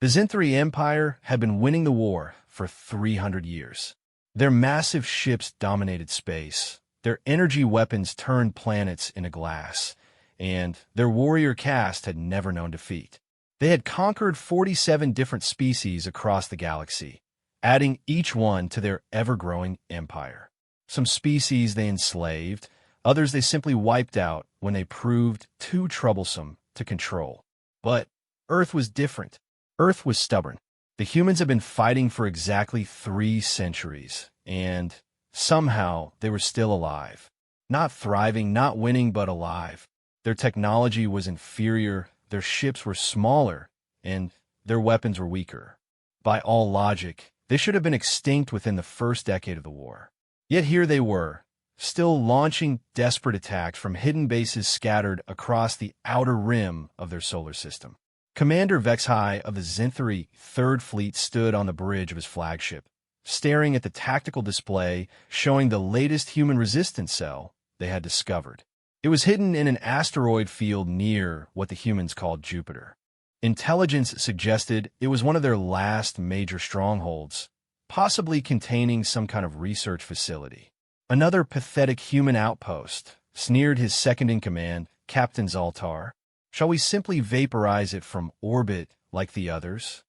The Zinthri Empire had been winning the war for 300 years. Their massive ships dominated space, their energy weapons turned planets into glass, and their warrior caste had never known defeat. They had conquered 47 different species across the galaxy, adding each one to their ever-growing empire. Some species they enslaved, others they simply wiped out when they proved too troublesome to control. But Earth was different. Earth was stubborn. The humans had been fighting for exactly 3 centuries, and somehow they were still alive. Not thriving, not winning, but alive. Their technology was inferior, their ships were smaller, and their weapons were weaker. By all logic, they should have been extinct within the first decade of the war. Yet here they were, still launching desperate attacks from hidden bases scattered across the outer rim of their solar system. Commander Vexhai of the Zinthri Third Fleet stood on the bridge of his flagship, staring at the tactical display showing the latest human resistance cell they had discovered. It was hidden in an asteroid field near what the humans called Jupiter. Intelligence suggested it was one of their last major strongholds, possibly containing some kind of research facility. Another pathetic human outpost, sneered his second-in-command, Captain Zaltar. Shall we simply vaporize it from orbit like the others?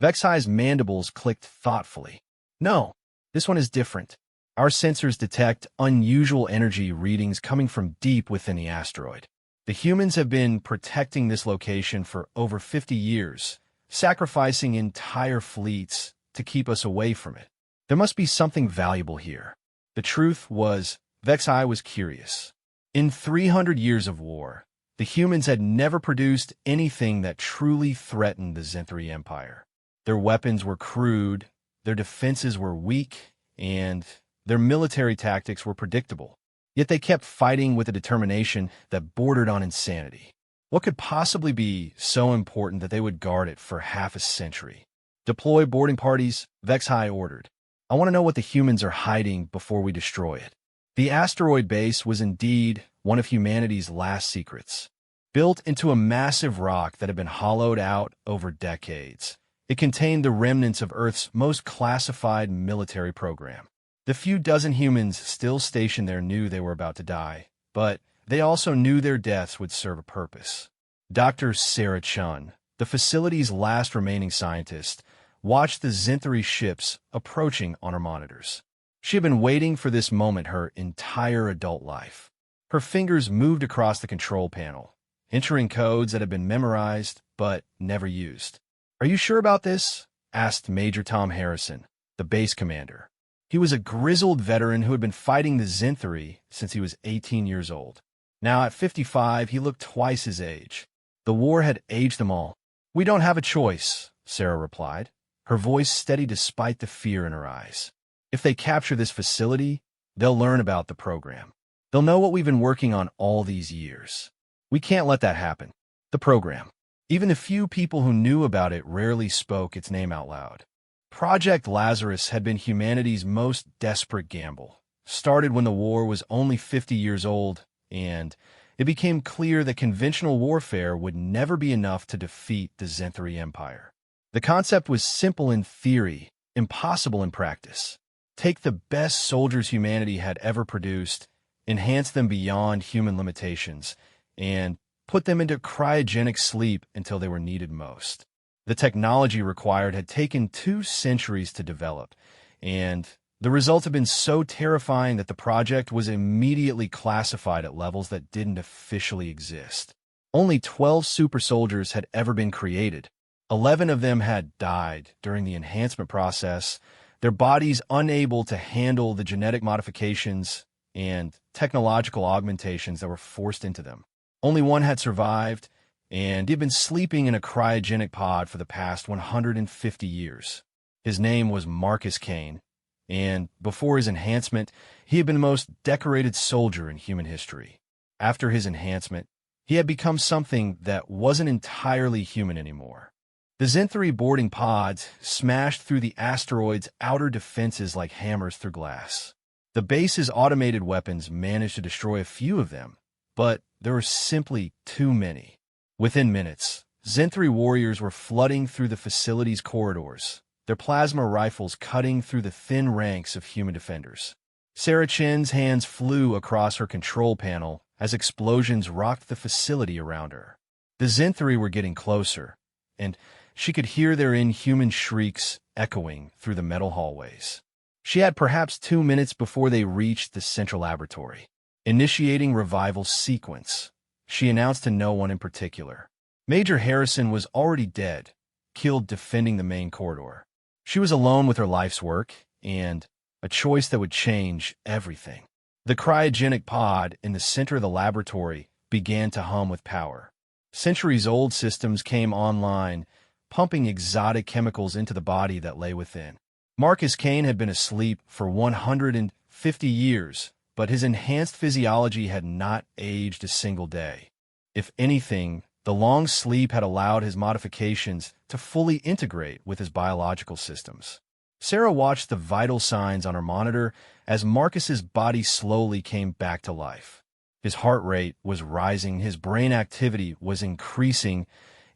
Vexhai's mandibles clicked thoughtfully. No, this one is different. Our sensors detect unusual energy readings coming from deep within the asteroid. The humans have been protecting this location for over 50 years, sacrificing entire fleets to keep us away from it. There must be something valuable here. The truth was, Vexhai was curious. In 300 years of war, the humans had never produced anything that truly threatened the Zinthri Empire. Their weapons were crude, their defenses were weak, and their military tactics were predictable. Yet they kept fighting with a determination that bordered on insanity. What could possibly be so important that they would guard it for half a century? Deploy boarding parties, Vexhai ordered. I want to know what the humans are hiding before we destroy it. The asteroid base was indeed one of humanity's last secrets. Built into a massive rock that had been hollowed out over decades, it contained the remnants of Earth's most classified military program. The few dozen humans still stationed there knew they were about to die, but they also knew their deaths would serve a purpose. Dr. Sarah Chun, the facility's last remaining scientist, watched the Zinthri ships approaching on her monitors. She had been waiting for this moment her entire adult life. Her fingers moved across the control panel, entering codes that had been memorized but never used. "Are you sure about this?" asked Major Tom Harrison, the base commander. He was a grizzled veteran who had been fighting the Zinthri since he was 18 years old. Now at 55, he looked twice his age. The war had aged them all. "We don't have a choice," Sarah replied, her voice steady despite the fear in her eyes. "If they capture this facility, they'll learn about the program. They'll know what we've been working on all these years. We can't let that happen." The program. Even the few people who knew about it rarely spoke its name out loud. Project Lazarus had been humanity's most desperate gamble. Started when the war was only 50 years old, and it became clear that conventional warfare would never be enough to defeat the Zinthri Empire. The concept was simple in theory, impossible in practice. Take the best soldiers humanity had ever produced, enhance them beyond human limitations, and put them into cryogenic sleep until they were needed most. The technology required had taken 2 centuries to develop, and the results had been so terrifying that the project was immediately classified at levels that didn't officially exist. Only 12 super soldiers had ever been created. 11 of them had died during the enhancement process, their bodies unable to handle the genetic modifications and technological augmentations that were forced into them. Only one had survived, and he had been sleeping in a cryogenic pod for the past 150 years. His name was Marcus Kane, and before his enhancement, he had been the most decorated soldier in human history. After his enhancement, he had become something that wasn't entirely human anymore. The Zinthri boarding pods smashed through the asteroid's outer defenses like hammers through glass. The base's automated weapons managed to destroy a few of them, but there were simply too many. Within minutes, Zen-3 warriors were flooding through the facility's corridors, their plasma rifles cutting through the thin ranks of human defenders. Sarah Chen's hands flew across her control panel as explosions rocked the facility around her. The Zen-3 were getting closer, and she could hear their inhuman shrieks echoing through the metal hallways. She had perhaps 2 minutes before they reached the central laboratory. Initiating revival sequence, she announced to no one in particular. Major Harrison was already dead, killed defending the main corridor. She was alone with her life's work, and a choice that would change everything. The cryogenic pod in the center of the laboratory began to hum with power. Centuries-old systems came online, pumping exotic chemicals into the body that lay within. Marcus Kane had been asleep for 150 years, but his enhanced physiology had not aged a single day. If anything, the long sleep had allowed his modifications to fully integrate with his biological systems. Sarah watched the vital signs on her monitor as Marcus's body slowly came back to life. His heart rate was rising, his brain activity was increasing,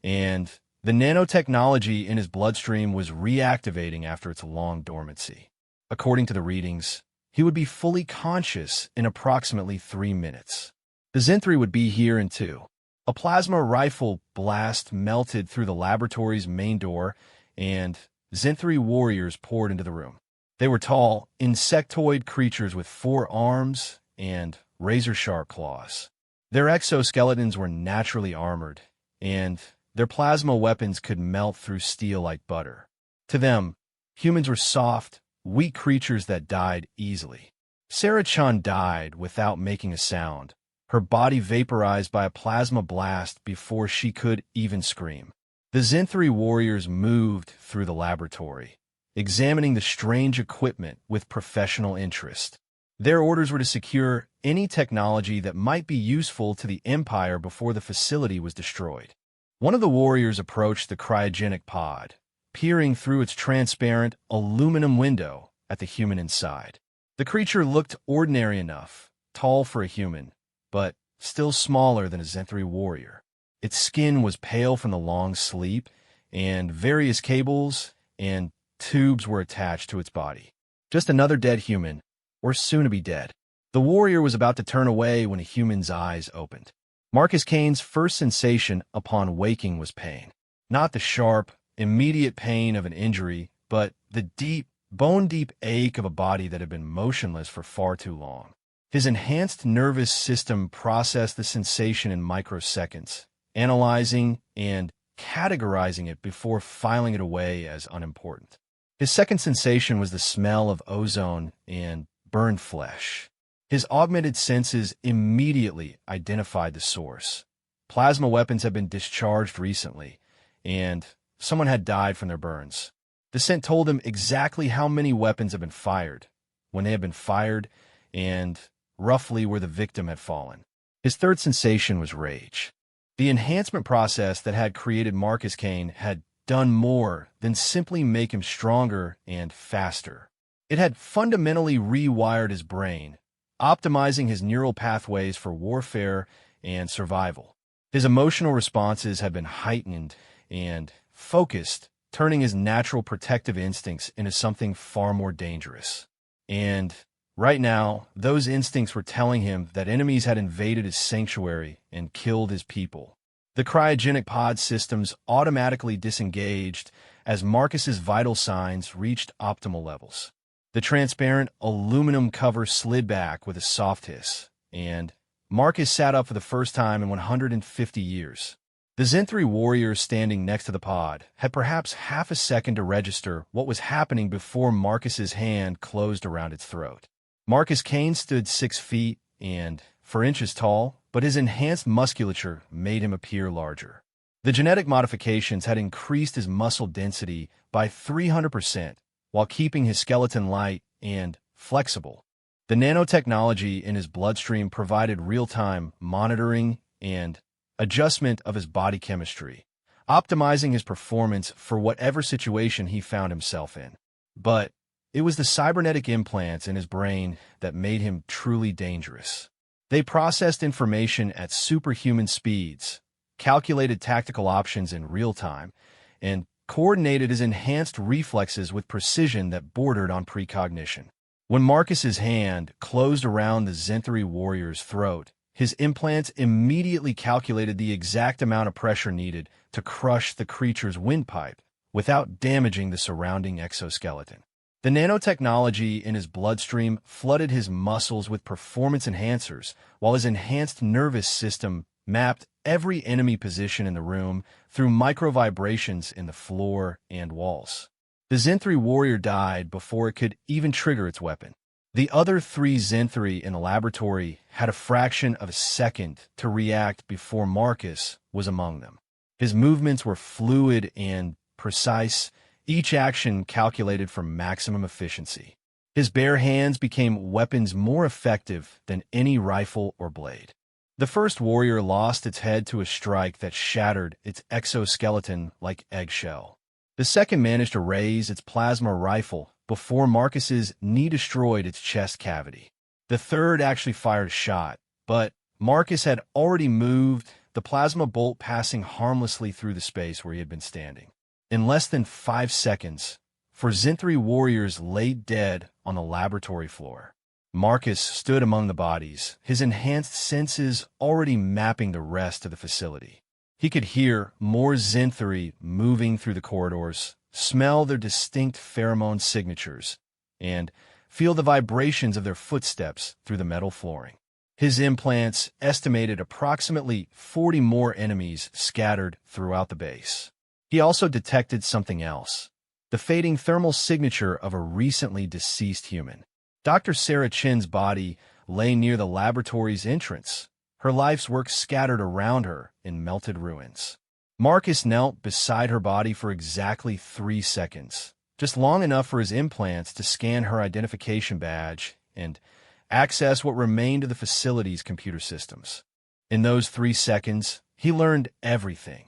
and the nanotechnology in his bloodstream was reactivating after its long dormancy. According to the readings, he would be fully conscious in approximately 3 minutes. The Zen-3 would be here in 2. A plasma rifle blast melted through the laboratory's main door, and Zen-3 warriors poured into the room. They were tall, insectoid creatures with 4 arms and razor-sharp claws. Their exoskeletons were naturally armored, and their plasma weapons could melt through steel like butter. To them, humans were soft, weak creatures that died easily. Sarah Chun died without making a sound, her body vaporized by a plasma blast before she could even scream. The Zen-3 warriors moved through the laboratory, examining the strange equipment with professional interest. Their orders were to secure any technology that might be useful to the Empire before the facility was destroyed. One of the warriors approached the cryogenic pod, peering through its transparent aluminum window at the human inside. The creature looked ordinary enough, tall for a human, but still smaller than a Zen-3 warrior. Its skin was pale from the long sleep, and various cables and tubes were attached to its body. Just another dead human, or soon-to-be dead. The warrior was about to turn away when a human's eyes opened. Marcus Kane's first sensation upon waking was pain. Not the sharp, immediate pain of an injury, but the deep, bone-deep ache of a body that had been motionless for far too long. His enhanced nervous system processed the sensation in microseconds, analyzing and categorizing it before filing it away as unimportant. His second sensation was the smell of ozone and burned flesh. His augmented senses immediately identified the source. Plasma weapons had been discharged recently, and someone had died from their burns. The scent told him exactly how many weapons had been fired, when they had been fired, and roughly where the victim had fallen. His third sensation was rage. The enhancement process that had created Marcus Kane had done more than simply make him stronger and faster. It had fundamentally rewired his brain, optimizing his neural pathways for warfare and survival. His emotional responses had been heightened and focused, turning his natural protective instincts into something far more dangerous. And right now, those instincts were telling him that enemies had invaded his sanctuary and killed his people. The cryogenic pod systems automatically disengaged as Marcus's vital signs reached optimal levels. The transparent aluminum cover slid back with a soft hiss, and Marcus sat up for the first time in 150 years. The Zen-3 warriors standing next to the pod had perhaps half a second to register what was happening before Marcus's hand closed around its throat. Marcus Kane stood 6 feet and 4 inches tall, but his enhanced musculature made him appear larger. The genetic modifications had increased his muscle density by 300%, while keeping his skeleton light and flexible. The nanotechnology in his bloodstream provided real-time monitoring and adjustment of his body chemistry, optimizing his performance for whatever situation he found himself in. But it was the cybernetic implants in his brain that made him truly dangerous. They processed information at superhuman speeds, calculated tactical options in real time, and coordinated his enhanced reflexes with precision that bordered on precognition. When Marcus's hand closed around the Zenthri warrior's throat, his implants immediately calculated the exact amount of pressure needed to crush the creature's windpipe without damaging the surrounding exoskeleton. The nanotechnology in his bloodstream flooded his muscles with performance enhancers, while his enhanced nervous system mapped every enemy position in the room through microvibrations in the floor and walls. The Zenthri warrior died before it could even trigger its weapon. The other 3 Zenthri in the laboratory had a fraction of a second to react before Marcus was among them. His movements were fluid and precise, each action calculated for maximum efficiency. His bare hands became weapons more effective than any rifle or blade. The first warrior lost its head to a strike that shattered its exoskeleton like eggshell. The second managed to raise its plasma rifle before Marcus's knee destroyed its chest cavity. The third actually fired a shot, but Marcus had already moved, the plasma bolt passing harmlessly through the space where he had been standing. In less than 5 seconds, 4 Zenthri warriors lay dead on the laboratory floor. Marcus stood among the bodies, his enhanced senses already mapping the rest of the facility. He could hear more Zenthri moving through the corridors, smell their distinct pheromone signatures, and feel the vibrations of their footsteps through the metal flooring. His implants estimated approximately 40 more enemies scattered throughout the base. He also detected something else, the fading thermal signature of a recently deceased human. Dr. Sarah Chin's body lay near the laboratory's entrance, her life's work scattered around her in melted ruins. Marcus knelt beside her body for exactly 3 seconds, just long enough for his implants to scan her identification badge and access what remained of the facility's computer systems. In those 3 seconds, he learned everything: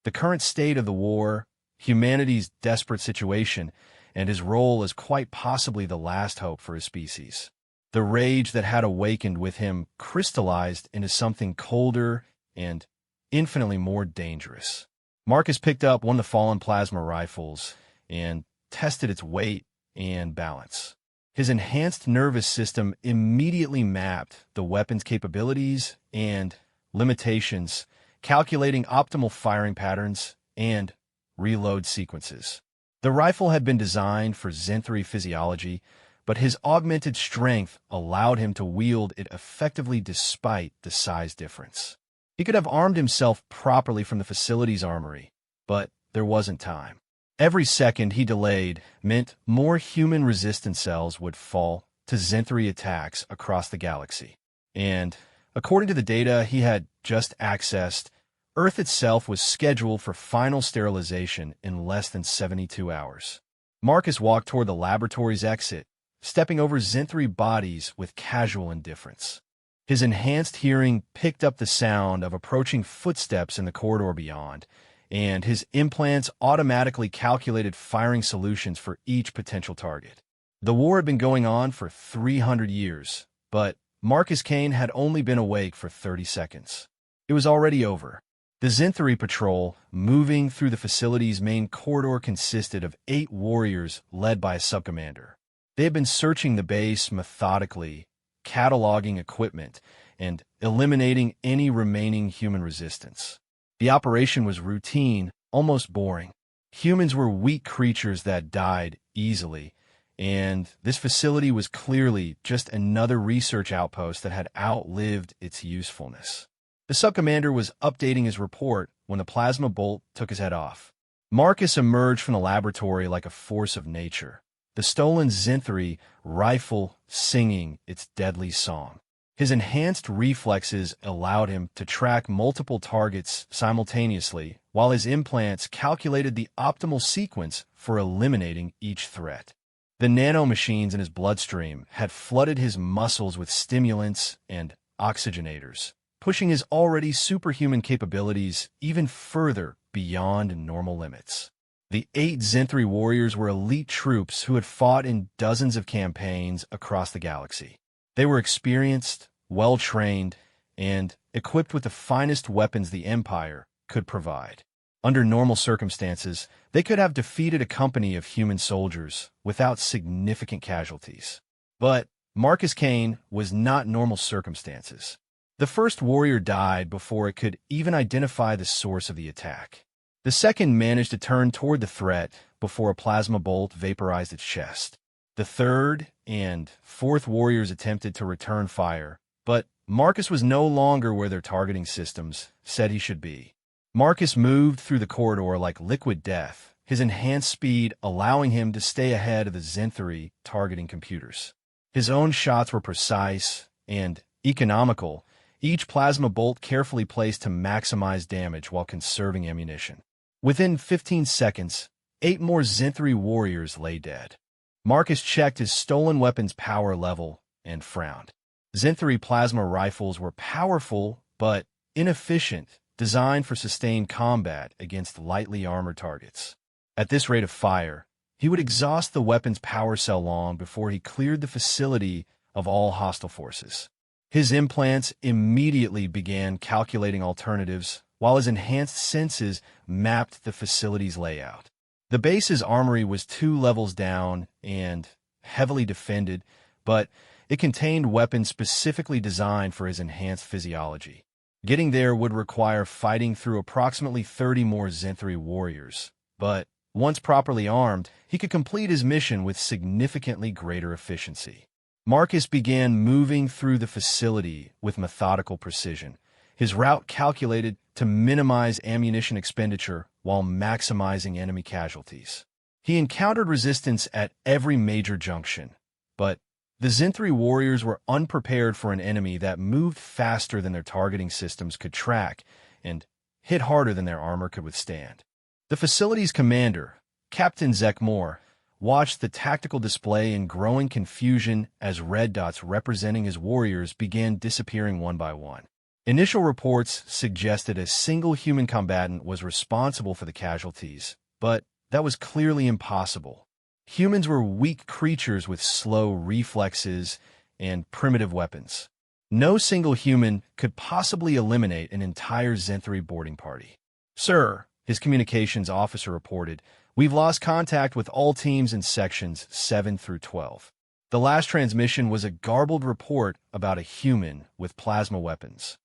the current state of the war, humanity's desperate situation, and his role as quite possibly the last hope for his species. The rage that had awakened with him crystallized into something colder and infinitely more dangerous. Marcus picked up one of the fallen plasma rifles and tested its weight and balance. His enhanced nervous system immediately mapped the weapon's capabilities and limitations, calculating optimal firing patterns and reload sequences. The rifle had been designed for Zenthri physiology, but his augmented strength allowed him to wield it effectively despite the size difference. He could have armed himself properly from the facility's armory, but there wasn't time. Every second he delayed meant more human resistance cells would fall to Zenthri attacks across the galaxy. And, according to the data he had just accessed, Earth itself was scheduled for final sterilization in less than 72 hours. Marcus walked toward the laboratory's exit, stepping over Zenthri bodies with casual indifference. His enhanced hearing picked up the sound of approaching footsteps in the corridor beyond, and his implants automatically calculated firing solutions for each potential target. The war had been going on for 300 years, but Marcus Kane had only been awake for 30 seconds. It was already over. The Zenthri patrol, moving through the facility's main corridor, consisted of 8 warriors led by a subcommander. They had been searching the base methodically, cataloging equipment, and eliminating any remaining human resistance. The operation was routine, almost boring. Humans were weak creatures that died easily, and this facility was clearly just another research outpost that had outlived its usefulness. The subcommander was updating his report when the plasma bolt took his head off. Marcus emerged from the laboratory like a force of nature, the stolen Zenthri rifle singing its deadly song. His enhanced reflexes allowed him to track multiple targets simultaneously, while his implants calculated the optimal sequence for eliminating each threat. The nanomachines in his bloodstream had flooded his muscles with stimulants and oxygenators, pushing his already superhuman capabilities even further beyond normal limits. The 8 Zenthri warriors were elite troops who had fought in dozens of campaigns across the galaxy. They were experienced, well-trained, and equipped with the finest weapons the Empire could provide. Under normal circumstances, they could have defeated a company of human soldiers without significant casualties. But Marcus Kane was not normal circumstances. The first warrior died before it could even identify the source of the attack. The second managed to turn toward the threat before a plasma bolt vaporized its chest. The third and fourth warriors attempted to return fire, but Marcus was no longer where their targeting systems said he should be. Marcus moved through the corridor like liquid death, his enhanced speed allowing him to stay ahead of the Zenthri targeting computers. His own shots were precise and economical, each plasma bolt carefully placed to maximize damage while conserving ammunition. Within 15 seconds, 8 more Zenthri warriors lay dead. Marcus checked his stolen weapon's power level and frowned. Zenthri plasma rifles were powerful but inefficient, designed for sustained combat against lightly armored targets. At this rate of fire, he would exhaust the weapon's power cell long before he cleared the facility of all hostile forces. His implants immediately began calculating alternatives, while his enhanced senses mapped the facility's layout. The base's armory was 2 levels down and heavily defended, but it contained weapons specifically designed for his enhanced physiology. Getting there would require fighting through approximately 30 more Zenthri warriors, but once properly armed, he could complete his mission with significantly greater efficiency. Marcus began moving through the facility with methodical precision, his route calculated to minimize ammunition expenditure while maximizing enemy casualties. He encountered resistance at every major junction, but the Zenthri warriors were unprepared for an enemy that moved faster than their targeting systems could track and hit harder than their armor could withstand. The facility's commander, Captain Zekmore, watched the tactical display in growing confusion as red dots representing his warriors began disappearing one by one. Initial reports suggested a single human combatant was responsible for the casualties, but that was clearly impossible. Humans were weak creatures with slow reflexes and primitive weapons. No single human could possibly eliminate an entire Zenthri boarding party. "Sir," his communications officer reported, "we've lost contact with all teams in sections 7 through 12. The last transmission was a garbled report about a human with plasma weapons."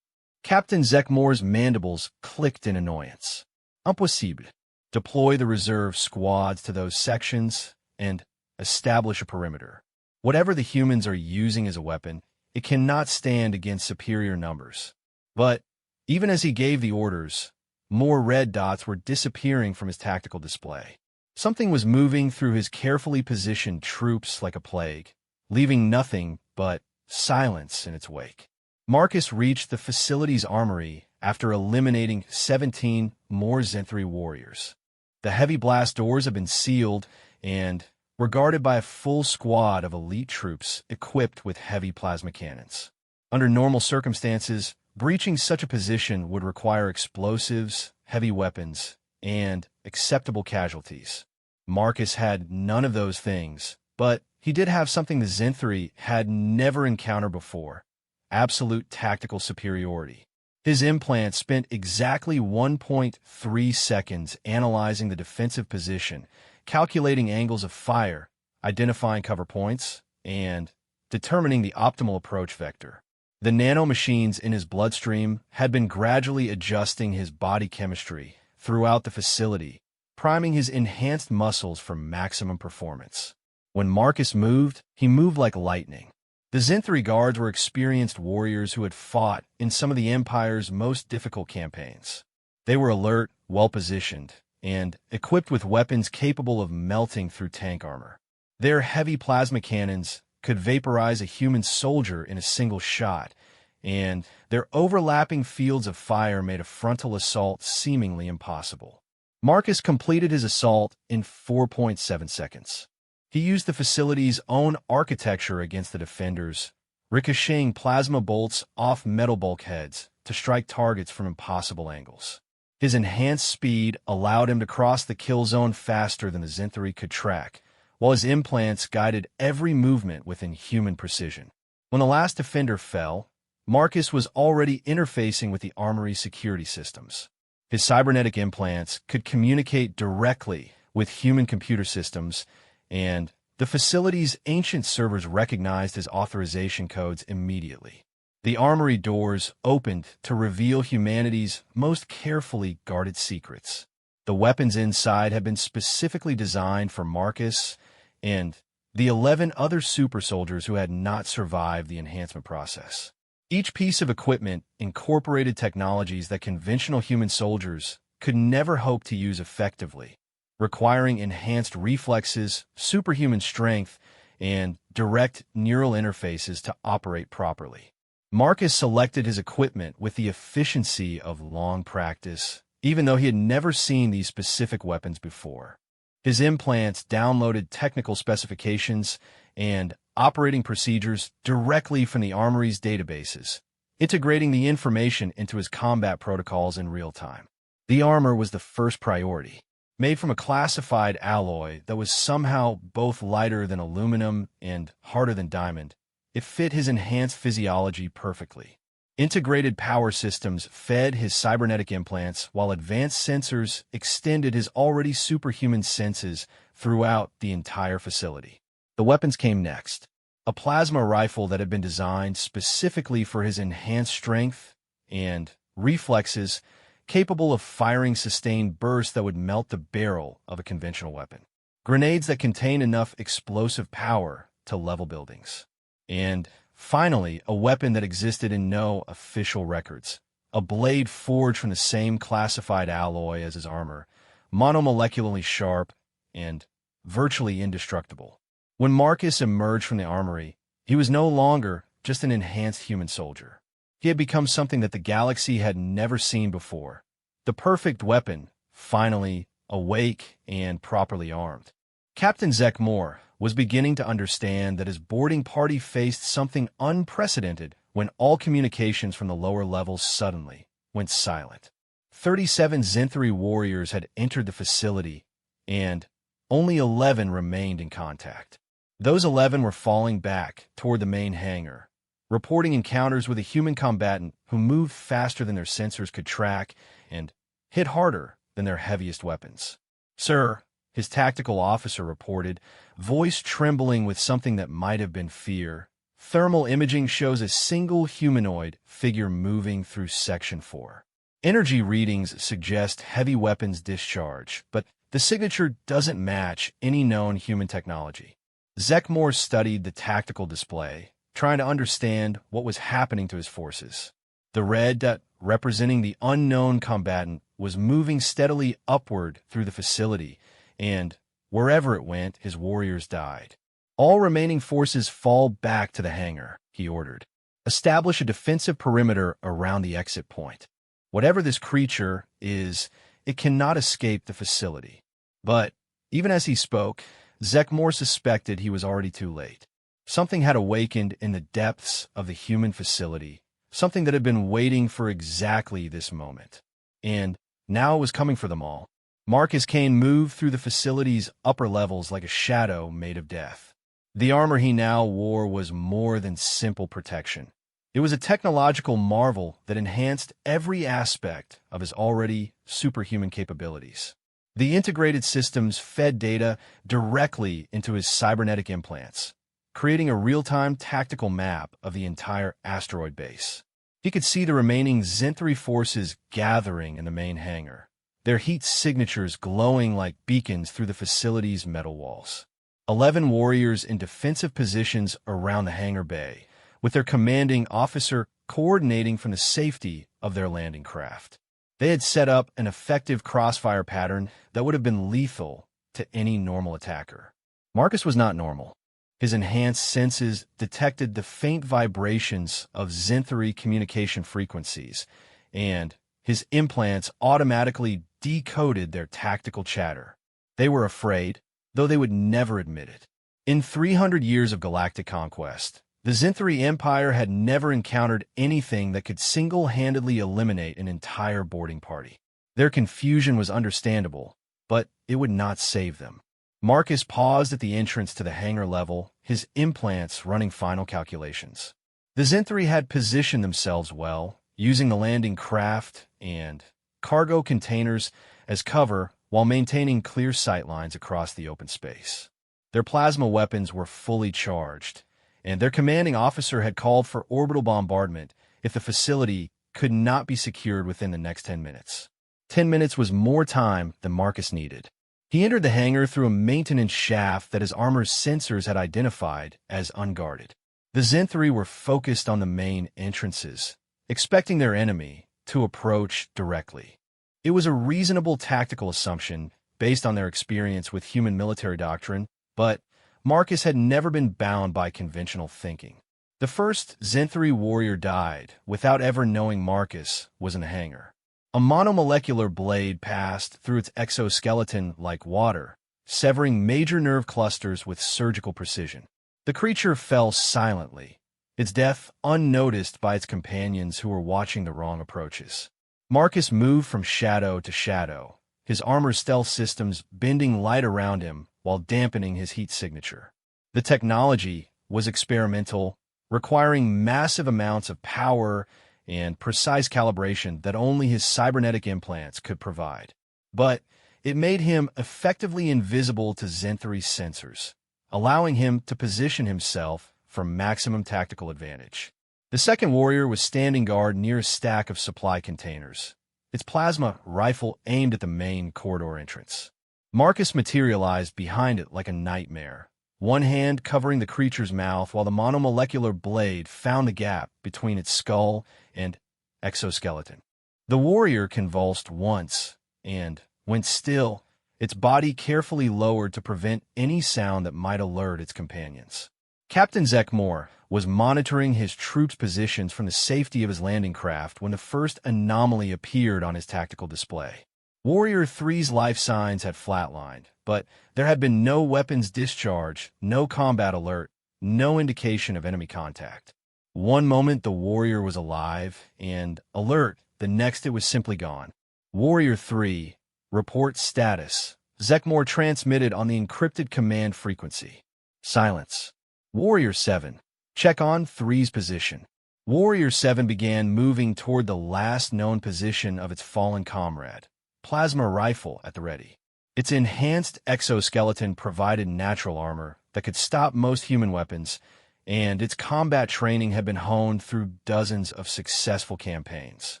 Captain Zekmore's mandibles clicked in annoyance. "Impossible. Deploy the reserve squads to those sections and establish a perimeter. Whatever the humans are using as a weapon, it cannot stand against superior numbers." But even as he gave the orders, more red dots were disappearing from his tactical display. Something was moving through his carefully positioned troops like a plague, leaving nothing but silence in its wake. Marcus reached the facility's armory after eliminating 17 more Zenthri warriors. The heavy blast doors had been sealed and were guarded by a full squad of elite troops equipped with heavy plasma cannons. Under normal circumstances, breaching such a position would require explosives, heavy weapons, and acceptable casualties. Marcus had none of those things, but he did have something the Zenthri had never encountered before: absolute tactical superiority. His implant spent exactly 1.3 seconds analyzing the defensive position, calculating angles of fire, identifying cover points, and determining the optimal approach vector. The nanomachines in his bloodstream had been gradually adjusting his body chemistry throughout the facility, priming his enhanced muscles for maximum performance. When Marcus moved, he moved like lightning. The Zenthri guards were experienced warriors who had fought in some of the Empire's most difficult campaigns. They were alert, well-positioned, and equipped with weapons capable of melting through tank armor. Their heavy plasma cannons could vaporize a human soldier in a single shot, and their overlapping fields of fire made a frontal assault seemingly impossible. Marcus completed his assault in 4.7 seconds. He used the facility's own architecture against the defenders, ricocheting plasma bolts off metal bulkheads to strike targets from impossible angles. His enhanced speed allowed him to cross the kill zone faster than the Zenthri could track, while his implants guided every movement with inhuman precision. When the last defender fell, Marcus was already interfacing with the armory's security systems. His cybernetic implants could communicate directly with human computer systems, and the facility's ancient servers recognized his authorization codes immediately. The armory doors opened to reveal humanity's most carefully guarded secrets. The weapons inside had been specifically designed for Marcus and the 11 other super soldiers who had not survived the enhancement process. Each piece of equipment incorporated technologies that conventional human soldiers could never hope to use effectively, requiring enhanced reflexes, superhuman strength, and direct neural interfaces to operate properly. Marcus selected his equipment with the efficiency of long practice, even though he had never seen these specific weapons before. His implants downloaded technical specifications and operating procedures directly from the armory's databases, integrating the information into his combat protocols in real time. The armor was the first priority, made from a classified alloy that was somehow both lighter than aluminum and harder than diamond. It fit his enhanced physiology perfectly. Integrated power systems fed his cybernetic implants, while advanced sensors extended his already superhuman senses throughout the entire facility. The weapons came next. A plasma rifle that had been designed specifically for his enhanced strength and reflexes, capable of firing sustained bursts that would melt the barrel of a conventional weapon. Grenades that contained enough explosive power to level buildings. And finally, a weapon that existed in no official records. A blade forged from the same classified alloy as his armor, monomolecularly sharp and virtually indestructible. When Marcus emerged from the armory, he was no longer just an enhanced human soldier. He had become something that the galaxy had never seen before. The perfect weapon, finally awake and properly armed. Captain Zekmore was beginning to understand that his boarding party faced something unprecedented when all communications from the lower levels suddenly went silent. 37 Zenthari warriors had entered the facility, and only 11 remained in contact. Those 11 were falling back toward the main hangar, reporting encounters with a human combatant who moved faster than their sensors could track and hit harder than their heaviest weapons. "Sir," his tactical officer reported, voice trembling with something that might have been fear, "thermal imaging shows a single humanoid figure moving through Section 4. Energy readings suggest heavy weapons discharge, but the signature doesn't match any known human technology." Zekmore studied the tactical display, trying to understand what was happening to his forces. The red dot representing the unknown combatant was moving steadily upward through the facility, and wherever it went, his warriors died. "All remaining forces fall back to the hangar," he ordered. "Establish a defensive perimeter around the exit point. Whatever this creature is, it cannot escape the facility." But even as he spoke, Zekmore suspected he was already too late. Something had awakened in the depths of the human facility, something that had been waiting for exactly this moment. And now it was coming for them all. Marcus Kane moved through the facility's upper levels like a shadow made of death. The armor he now wore was more than simple protection. It was a technological marvel that enhanced every aspect of his already superhuman capabilities. The integrated systems fed data directly into his cybernetic implants, creating a real-time tactical map of the entire asteroid base. He could see the remaining Zenthari forces gathering in the main hangar, their heat signatures glowing like beacons through the facility's metal walls. 11 warriors in defensive positions around the hangar bay, with their commanding officer coordinating from the safety of their landing craft. They had set up an effective crossfire pattern that would have been lethal to any normal attacker. Marcus was not normal. His enhanced senses detected the faint vibrations of Zenthari communication frequencies, and his implants automatically decoded their tactical chatter. They were afraid, though they would never admit it. In 300 years of galactic conquest, the Zenthari Empire had never encountered anything that could single-handedly eliminate an entire boarding party. Their confusion was understandable, but it would not save them. Marcus paused at the entrance to the hangar level, his implants running final calculations. The Zenthari had positioned themselves well, using the landing craft and cargo containers as cover while maintaining clear sight lines across the open space. Their plasma weapons were fully charged, and their commanding officer had called for orbital bombardment if the facility could not be secured within the next 10 minutes. 10 minutes was more time than Marcus needed. He entered the hangar through a maintenance shaft that his armor's sensors had identified as unguarded. The Zen-3 were focused on the main entrances, expecting their enemy to approach directly. It was a reasonable tactical assumption based on their experience with human military doctrine, but Marcus had never been bound by conventional thinking. The first Zen-3 warrior died without ever knowing Marcus was in the hangar. A monomolecular blade passed through its exoskeleton like water, severing major nerve clusters with surgical precision. The creature fell silently, its death unnoticed by its companions who were watching the wrong approaches. Marcus moved from shadow to shadow, his armor's stealth systems bending light around him while dampening his heat signature. The technology was experimental, requiring massive amounts of power and precise calibration that only his cybernetic implants could provide. But it made him effectively invisible to Zen-3's sensors, allowing him to position himself for maximum tactical advantage. The second warrior was standing guard near a stack of supply containers, its plasma rifle aimed at the main corridor entrance. Marcus materialized behind it like a nightmare, one hand covering the creature's mouth while the monomolecular blade found the gap between its skull and exoskeleton. The warrior convulsed once and went still, its body carefully lowered to prevent any sound that might alert its companions. Captain Zekmore was monitoring his troops' positions from the safety of his landing craft when the first anomaly appeared on his tactical display. Warrior 3's life signs had flatlined, but there had been no weapons discharge, no combat alert, no indication of enemy contact. One moment the warrior was alive and alert, the next it was simply gone. Warrior 3, report status. Zekmore transmitted on the encrypted command frequency. Silence. Warrior 7, check on 3's position. Warrior 7 began moving toward the last known position of its fallen comrade, plasma rifle at the ready. Its enhanced exoskeleton provided natural armor that could stop most human weapons, and its combat training had been honed through dozens of successful campaigns.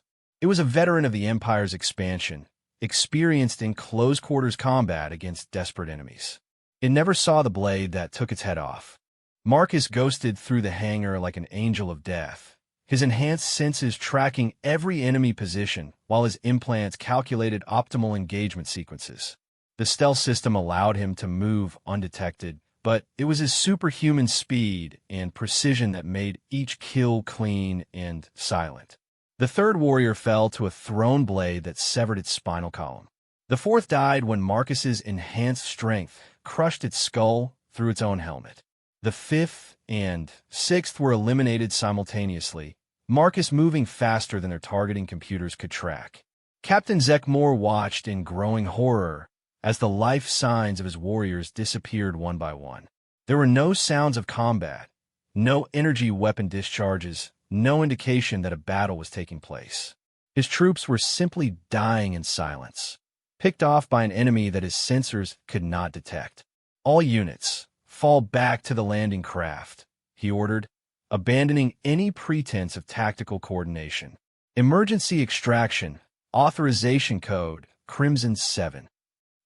It was a veteran of the Empire's expansion, experienced in close-quarters combat against desperate enemies. It never saw the blade that took its head off. Marcus ghosted through the hangar like an angel of death, his enhanced senses tracking every enemy position while his implants calculated optimal engagement sequences. The stealth system allowed him to move undetected, but it was his superhuman speed and precision that made each kill clean and silent. The third warrior fell to a thrown blade that severed its spinal column. The fourth died when Marcus's enhanced strength crushed its skull through its own helmet. The fifth and sixth were eliminated simultaneously, Marcus moving faster than their targeting computers could track. Captain Zekmore watched in growing horror as the life signs of his warriors disappeared one by one. There were no sounds of combat, no energy weapon discharges, no indication that a battle was taking place. His troops were simply dying in silence, picked off by an enemy that his sensors could not detect. All units, fall back to the landing craft, he ordered, abandoning any pretense of tactical coordination. Emergency extraction, authorization code, Crimson 7.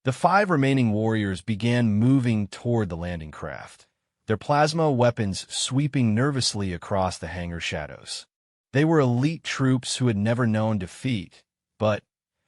The 5 remaining warriors began moving toward the landing craft, their plasma weapons sweeping nervously across the hangar shadows. They were elite troops who had never known defeat, but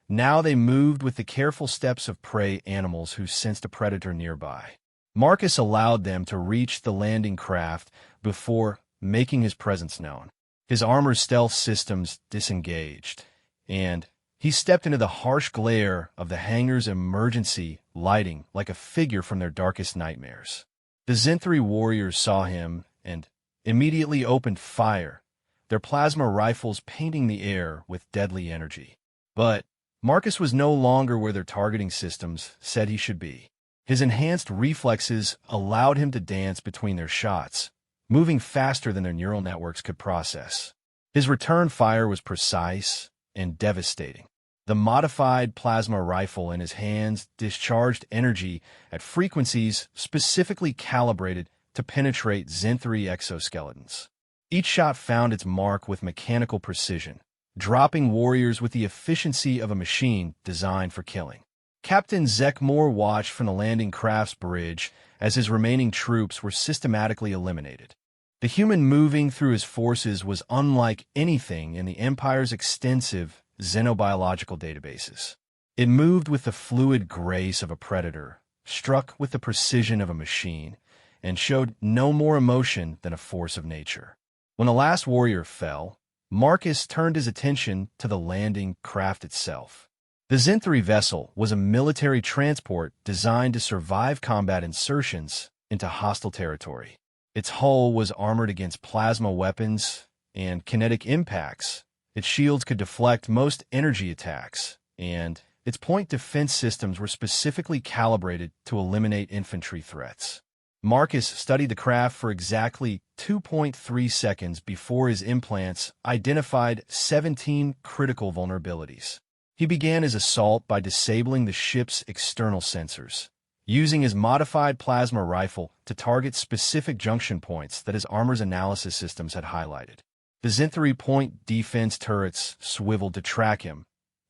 now they moved with the careful steps of prey animals who sensed a predator nearby. Marcus allowed them to reach the landing craft before making his presence known. His armor's stealth systems disengaged, and he stepped into the harsh glare of the hangar's emergency lighting like a figure from their darkest nightmares. The Zen-3 warriors saw him and immediately opened fire, their plasma rifles painting the air with deadly energy. But Marcus was no longer where their targeting systems said he should be. His enhanced reflexes allowed him to dance between their shots, moving faster than their neural networks could process. His return fire was precise and devastating. The modified plasma rifle in his hands discharged energy at frequencies specifically calibrated to penetrate Zen-3 exoskeletons. Each shot found its mark with mechanical precision, dropping warriors with the efficiency of a machine designed for killing. Captain Zekmore watched from the landing craft's bridge as his remaining troops were systematically eliminated. The human moving through his forces was unlike anything in the Empire's extensive xenobiological databases. It moved with the fluid grace of a predator, struck with the precision of a machine, and showed no more emotion than a force of nature. When the last warrior fell, Marcus turned his attention to the landing craft itself. The Zen-3 vessel was a military transport designed to survive combat insertions into hostile territory. Its hull was armored against plasma weapons and kinetic impacts. Its shields could deflect most energy attacks, and its point defense systems were specifically calibrated to eliminate infantry threats. Marcus studied the craft for exactly 2.3 seconds before his implants identified 17 critical vulnerabilities. He began his assault by disabling the ship's external sensors, using his modified plasma rifle to target specific junction points that his armor's analysis systems had highlighted. The Zen-3 point defense turrets swiveled to track him,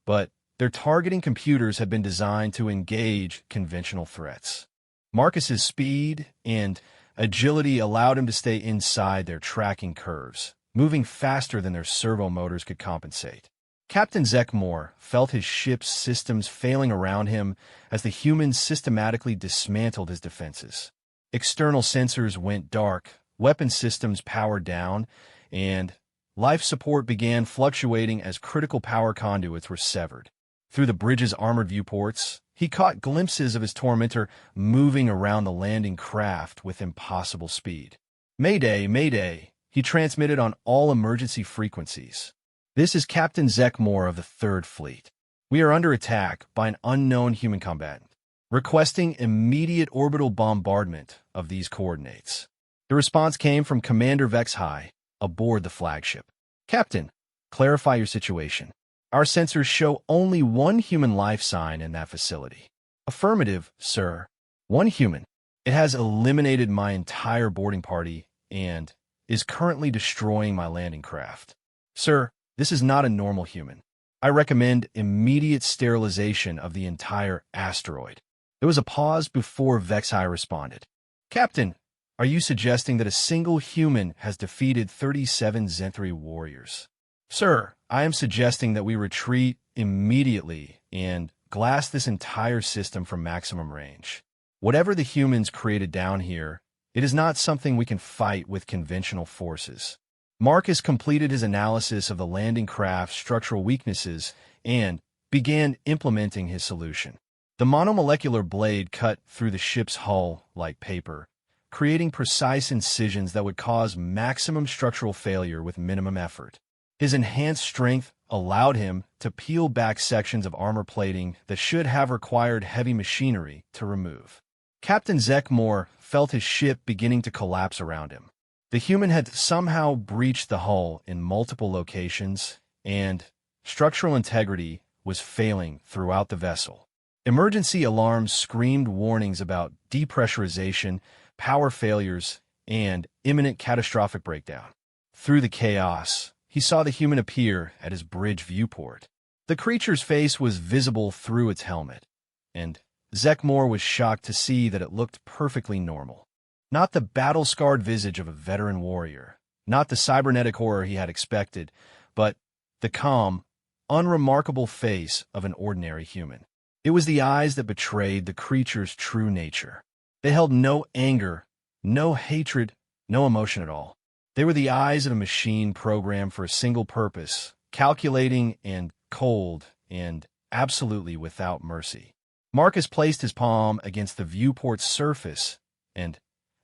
but their targeting computers had been designed to engage conventional threats. Marcus's speed and agility allowed him to stay inside their tracking curves, moving faster than their servo motors could compensate. Captain Zekmore felt his ship's systems failing around him as the humans systematically dismantled his defenses. External sensors went dark, weapon systems powered down, and life support began fluctuating as critical power conduits were severed. Through the bridge's armored viewports, he caught glimpses of his tormentor moving around the landing craft with impossible speed. "Mayday, Mayday," he transmitted on all emergency frequencies. "This is Captain Zekmore of the 3rd Fleet. We are under attack by an unknown human combatant, requesting immediate orbital bombardment of these coordinates." The response came from Commander HFY aboard the flagship. "Captain, clarify your situation. Our sensors show only one human life sign in that facility." "Affirmative, sir. One human. It has eliminated my entire boarding party and is currently destroying my landing craft. Sir, this is not a normal human. I recommend immediate sterilization of the entire asteroid." There was a pause before HFY responded. "Captain, are you suggesting that a single human has defeated 37 Zen-3 warriors?" "Sir, I am suggesting that we retreat immediately and glass this entire system from maximum range. Whatever the humans created down here, it is not something we can fight with conventional forces." Marcus completed his analysis of the landing craft's structural weaknesses and began implementing his solution. The monomolecular blade cut through the ship's hull like paper, creating precise incisions that would cause maximum structural failure with minimum effort. His enhanced strength allowed him to peel back sections of armor plating that should have required heavy machinery to remove. Captain Zekmore felt his ship beginning to collapse around him. The human had somehow breached the hull in multiple locations, and structural integrity was failing throughout the vessel. Emergency alarms screamed warnings about depressurization, power failures, and imminent catastrophic breakdown. Through the chaos, he saw the human appear at his bridge viewport. The creature's face was visible through its helmet, and Zekmore was shocked to see that it looked perfectly normal. Not the battle-scarred visage of a veteran warrior, not the cybernetic horror he had expected, but the calm, unremarkable face of an ordinary human. It was the eyes that betrayed the creature's true nature. They held no anger, no hatred, no emotion at all. They were the eyes of a machine programmed for a single purpose, calculating and cold and absolutely without mercy. Marcus placed his palm against the viewport's surface and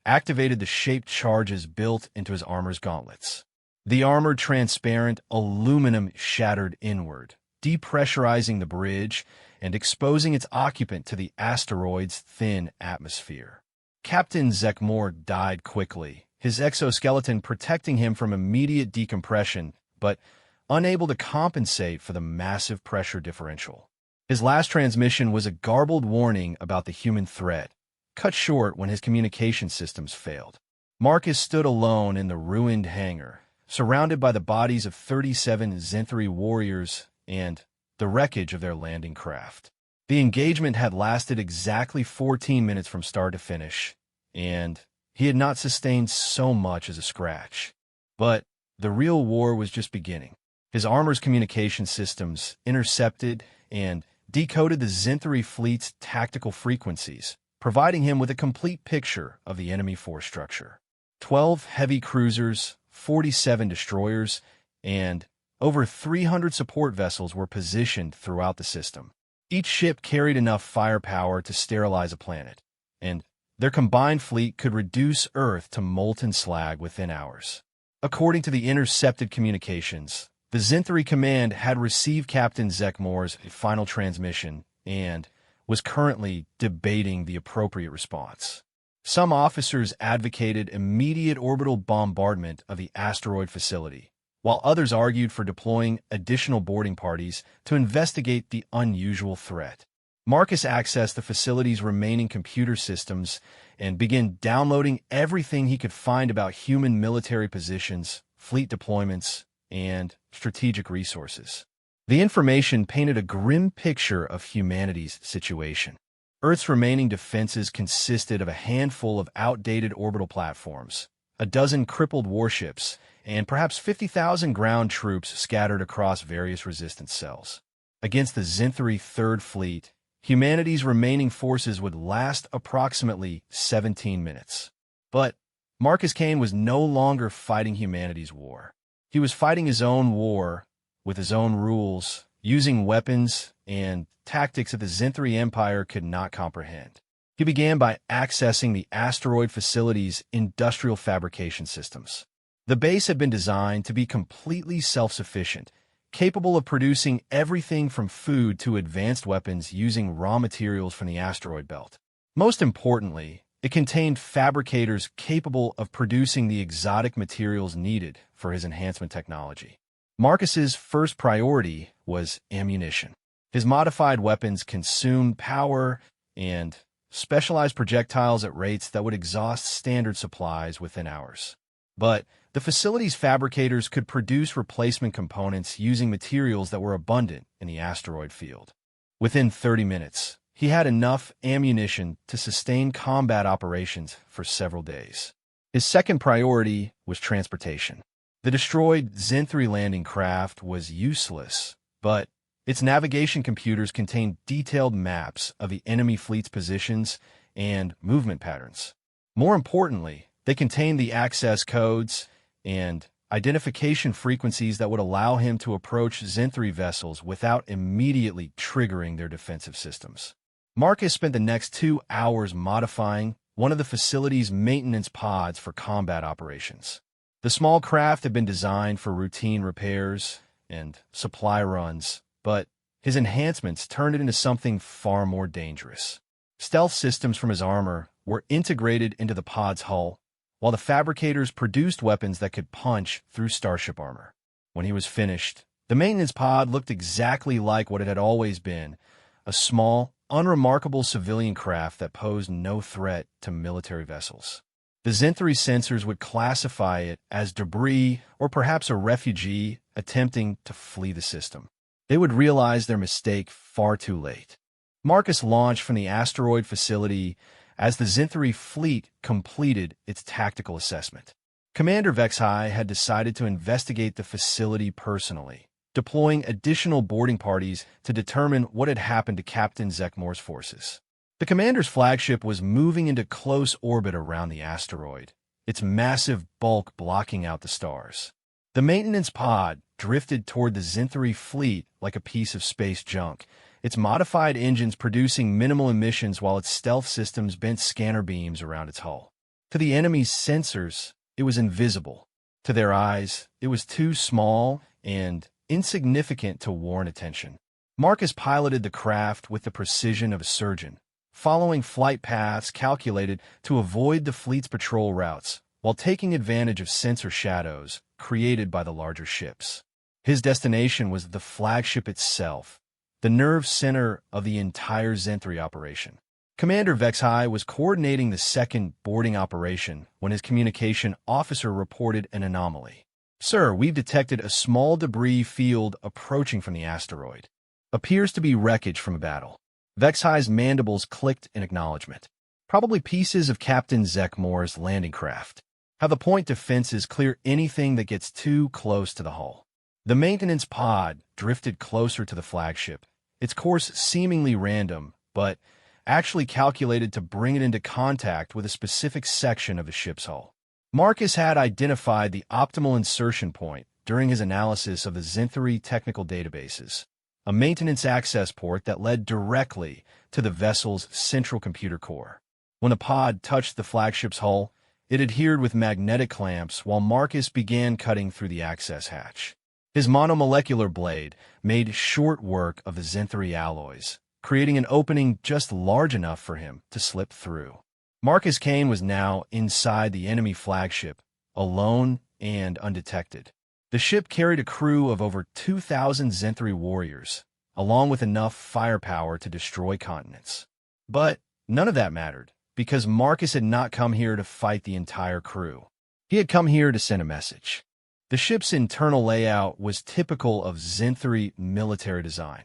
activated the shaped charges built into his armor's gauntlets. The armored transparent aluminum shattered inward, depressurizing the bridge and exposing its occupant to the asteroid's thin atmosphere. Captain Zekmore died quickly, his exoskeleton protecting him from immediate decompression, but unable to compensate for the massive pressure differential. His last transmission was a garbled warning about the human threat, cut short when his communication systems failed. Marcus stood alone in the ruined hangar, surrounded by the bodies of 37 Zenthri warriors and the wreckage of their landing craft. The engagement had lasted exactly 14 minutes from start to finish, and he had not sustained so much as a scratch. But the real war was just beginning. His armor's communication systems intercepted and decoded the Zenthri fleet's tactical frequencies, providing him with a complete picture of the enemy force structure. 12 heavy cruisers, 47 destroyers, and over 300 support vessels were positioned throughout the system. Each ship carried enough firepower to sterilize a planet, and their combined fleet could reduce Earth to molten slag within hours. According to the intercepted communications, the Zenthri command had received Captain Zekmor's final transmission and was currently debating the appropriate response. Some officers advocated immediate orbital bombardment of the asteroid facility, while others argued for deploying additional boarding parties to investigate the unusual threat. Marcus accessed the facility's remaining computer systems and began downloading everything he could find about human military positions, fleet deployments, and strategic resources. The information painted a grim picture of humanity's situation. Earth's remaining defenses consisted of a handful of outdated orbital platforms, a dozen crippled warships, and perhaps 50,000 ground troops scattered across various resistance cells. Against the Zenthri Third Fleet, humanity's remaining forces would last approximately 17 minutes. But Marcus Kane was no longer fighting humanity's war. He was fighting his own war, with his own rules, using weapons and tactics that the Zenthri Empire could not comprehend. He began by accessing the asteroid facility's industrial fabrication systems. The base had been designed to be completely self-sufficient, capable of producing everything from food to advanced weapons using raw materials from the asteroid belt. Most importantly, it contained fabricators capable of producing the exotic materials needed for his enhancement technology. Marcus's first priority was ammunition. His modified weapons consumed power and specialized projectiles at rates that would exhaust standard supplies within hours. But the facility's fabricators could produce replacement components using materials that were abundant in the asteroid field. Within 30 minutes, he had enough ammunition to sustain combat operations for several days. His second priority was transportation. The destroyed Zenthri landing craft was useless, but its navigation computers contained detailed maps of the enemy fleet's positions and movement patterns. More importantly, they contained the access codes and identification frequencies that would allow him to approach Zenthri vessels without immediately triggering their defensive systems. Marcus spent the next 2 hours modifying one of the facility's maintenance pods for combat operations. The small craft had been designed for routine repairs and supply runs, but his enhancements turned it into something far more dangerous. Stealth systems from his armor were integrated into the pod's hull, while the fabricators produced weapons that could punch through starship armor. When he was finished, the maintenance pod looked exactly like what it had always been, a small, unremarkable civilian craft that posed no threat to military vessels. The Zenthri sensors would classify it as debris or perhaps a refugee attempting to flee the system. They would realize their mistake far too late. Marcus launched from the asteroid facility as the Zenthri fleet completed its tactical assessment. Commander Vexhai had decided to investigate the facility personally, deploying additional boarding parties to determine what had happened to Captain Zekmor's forces. The commander's flagship was moving into close orbit around the asteroid, its massive bulk blocking out the stars. The maintenance pod drifted toward the Zenthri fleet like a piece of space junk, its modified engines producing minimal emissions while its stealth systems bent scanner beams around its hull. To the enemy's sensors, it was invisible. To their eyes, it was too small and insignificant to warrant attention. Marcus piloted the craft with the precision of a surgeon, following flight paths calculated to avoid the fleet's patrol routes while taking advantage of sensor shadows created by the larger ships. His destination was the flagship itself, the nerve center of the entire Zenthri operation. Commander HFY was coordinating the second boarding operation when his communication officer reported an anomaly. "Sir, we've detected a small debris field approaching from the asteroid. Appears to be wreckage from a battle." HFY's mandibles clicked in acknowledgement. "Probably pieces of Captain Zekmore's landing craft. Have the point defenses clear anything that gets too close to the hull." The maintenance pod drifted closer to the flagship, its course seemingly random, but actually calculated to bring it into contact with a specific section of the ship's hull. Marcus had identified the optimal insertion point during his analysis of the Zenthri technical databases, a maintenance access port that led directly to the vessel's central computer core. When the pod touched the flagship's hull, it adhered with magnetic clamps while Marcus began cutting through the access hatch. His monomolecular blade made short work of the Zenthri alloys, creating an opening just large enough for him to slip through. Marcus Kane was now inside the enemy flagship, alone and undetected. The ship carried a crew of over 2,000 Zenthri warriors, along with enough firepower to destroy continents. But none of that mattered, because Marcus had not come here to fight the entire crew. He had come here to send a message. The ship's internal layout was typical of Zenthri military design.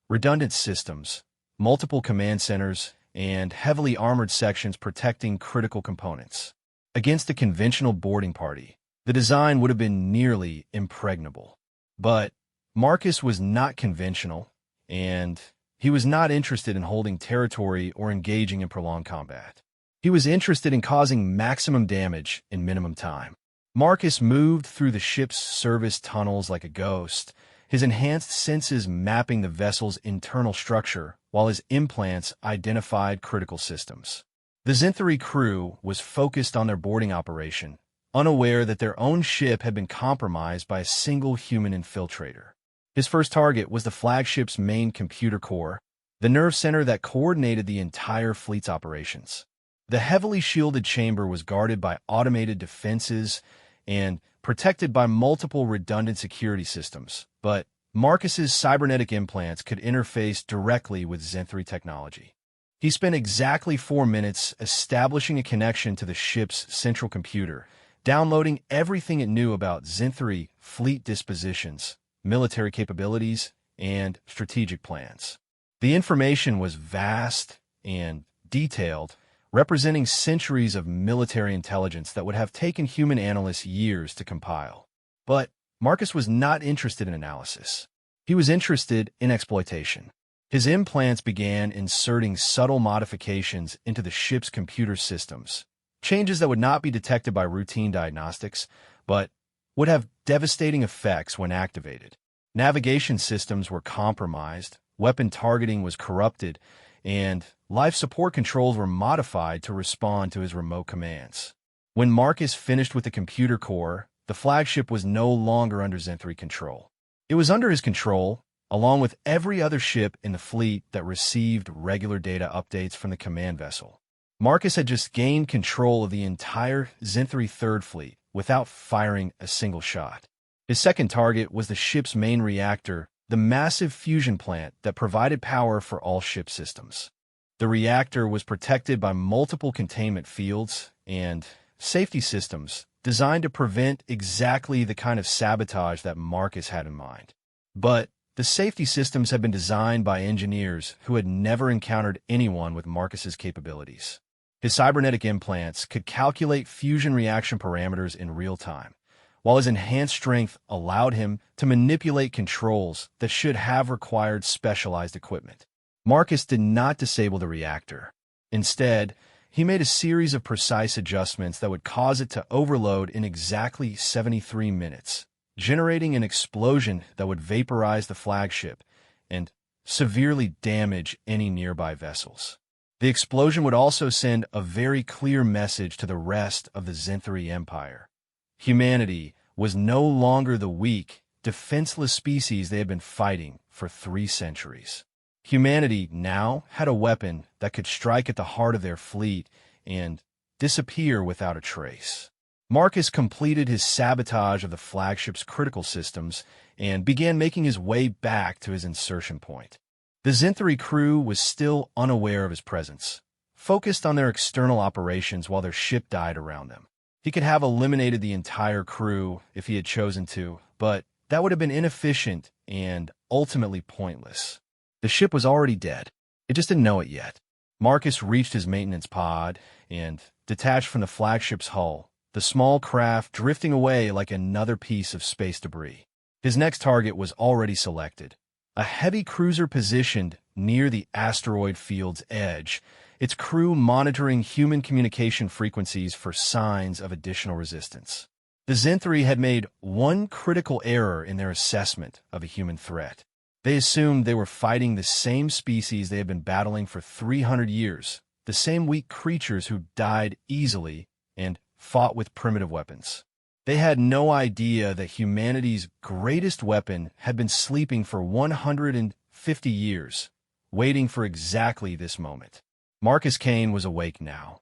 Redundant systems, multiple command centers, and heavily armored sections protecting critical components. Against a conventional boarding party, the design would have been nearly impregnable. But Marcus was not conventional, and he was not interested in holding territory or engaging in prolonged combat. He was interested in causing maximum damage in minimum time. Marcus moved through the ship's service tunnels like a ghost, his enhanced senses mapping the vessel's internal structure while his implants identified critical systems. The Zenthri crew was focused on their boarding operation, unaware that their own ship had been compromised by a single human infiltrator. His first target was the flagship's main computer core, the nerve center that coordinated the entire fleet's operations. The heavily shielded chamber was guarded by automated defenses and protected by multiple redundant security systems, but Marcus's cybernetic implants could interface directly with Zenthri technology. He spent exactly 4 minutes establishing a connection to the ship's central computer, downloading everything it knew about Zenthri fleet dispositions, military capabilities, and strategic plans. The information was vast and detailed, representing centuries of military intelligence that would have taken human analysts years to compile. But Marcus was not interested in analysis. He was interested in exploitation. His implants began inserting subtle modifications into the ship's computer systems, changes that would not be detected by routine diagnostics, but would have devastating effects when activated. Navigation systems were compromised, weapon targeting was corrupted, and life support controls were modified to respond to his remote commands. When Marcus finished with the computer core, the flagship was no longer under Zenthri control. It was under his control, along with every other ship in the fleet that received regular data updates from the command vessel. Marcus had just gained control of the entire Zenthri Third Fleet without firing a single shot. His second target was the ship's main reactor, the massive fusion plant that provided power for all ship systems. The reactor was protected by multiple containment fields and safety systems designed to prevent exactly the kind of sabotage that Marcus had in mind. But the safety systems had been designed by engineers who had never encountered anyone with Marcus's capabilities. His cybernetic implants could calculate fusion reaction parameters in real time, while his enhanced strength allowed him to manipulate controls that should have required specialized equipment. Marcus did not disable the reactor. Instead, he made a series of precise adjustments that would cause it to overload in exactly 73 minutes, generating an explosion that would vaporize the flagship and severely damage any nearby vessels. The explosion would also send a very clear message to the rest of the Zenthri Empire. Humanity was no longer the weak, defenseless species they had been fighting for 3 centuries. Humanity now had a weapon that could strike at the heart of their fleet and disappear without a trace. Marcus completed his sabotage of the flagship's critical systems and began making his way back to his insertion point. The Zinthri crew was still unaware of his presence, focused on their external operations while their ship died around them. He could have eliminated the entire crew if he had chosen to, but that would have been inefficient and ultimately pointless. The ship was already dead. It just didn't know it yet. Marcus reached his maintenance pod and detached from the flagship's hull, the small craft drifting away like another piece of space debris. His next target was already selected, a heavy cruiser positioned near the asteroid field's edge, its crew monitoring human communication frequencies for signs of additional resistance. The Zinthri had made one critical error in their assessment of a human threat. They assumed they were fighting the same species they had been battling for 300 years, the same weak creatures who died easily and fought with primitive weapons. They had no idea that humanity's greatest weapon had been sleeping for 150 years, waiting for exactly this moment. Marcus Kane was awake now,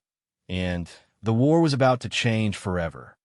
and the war was about to change forever.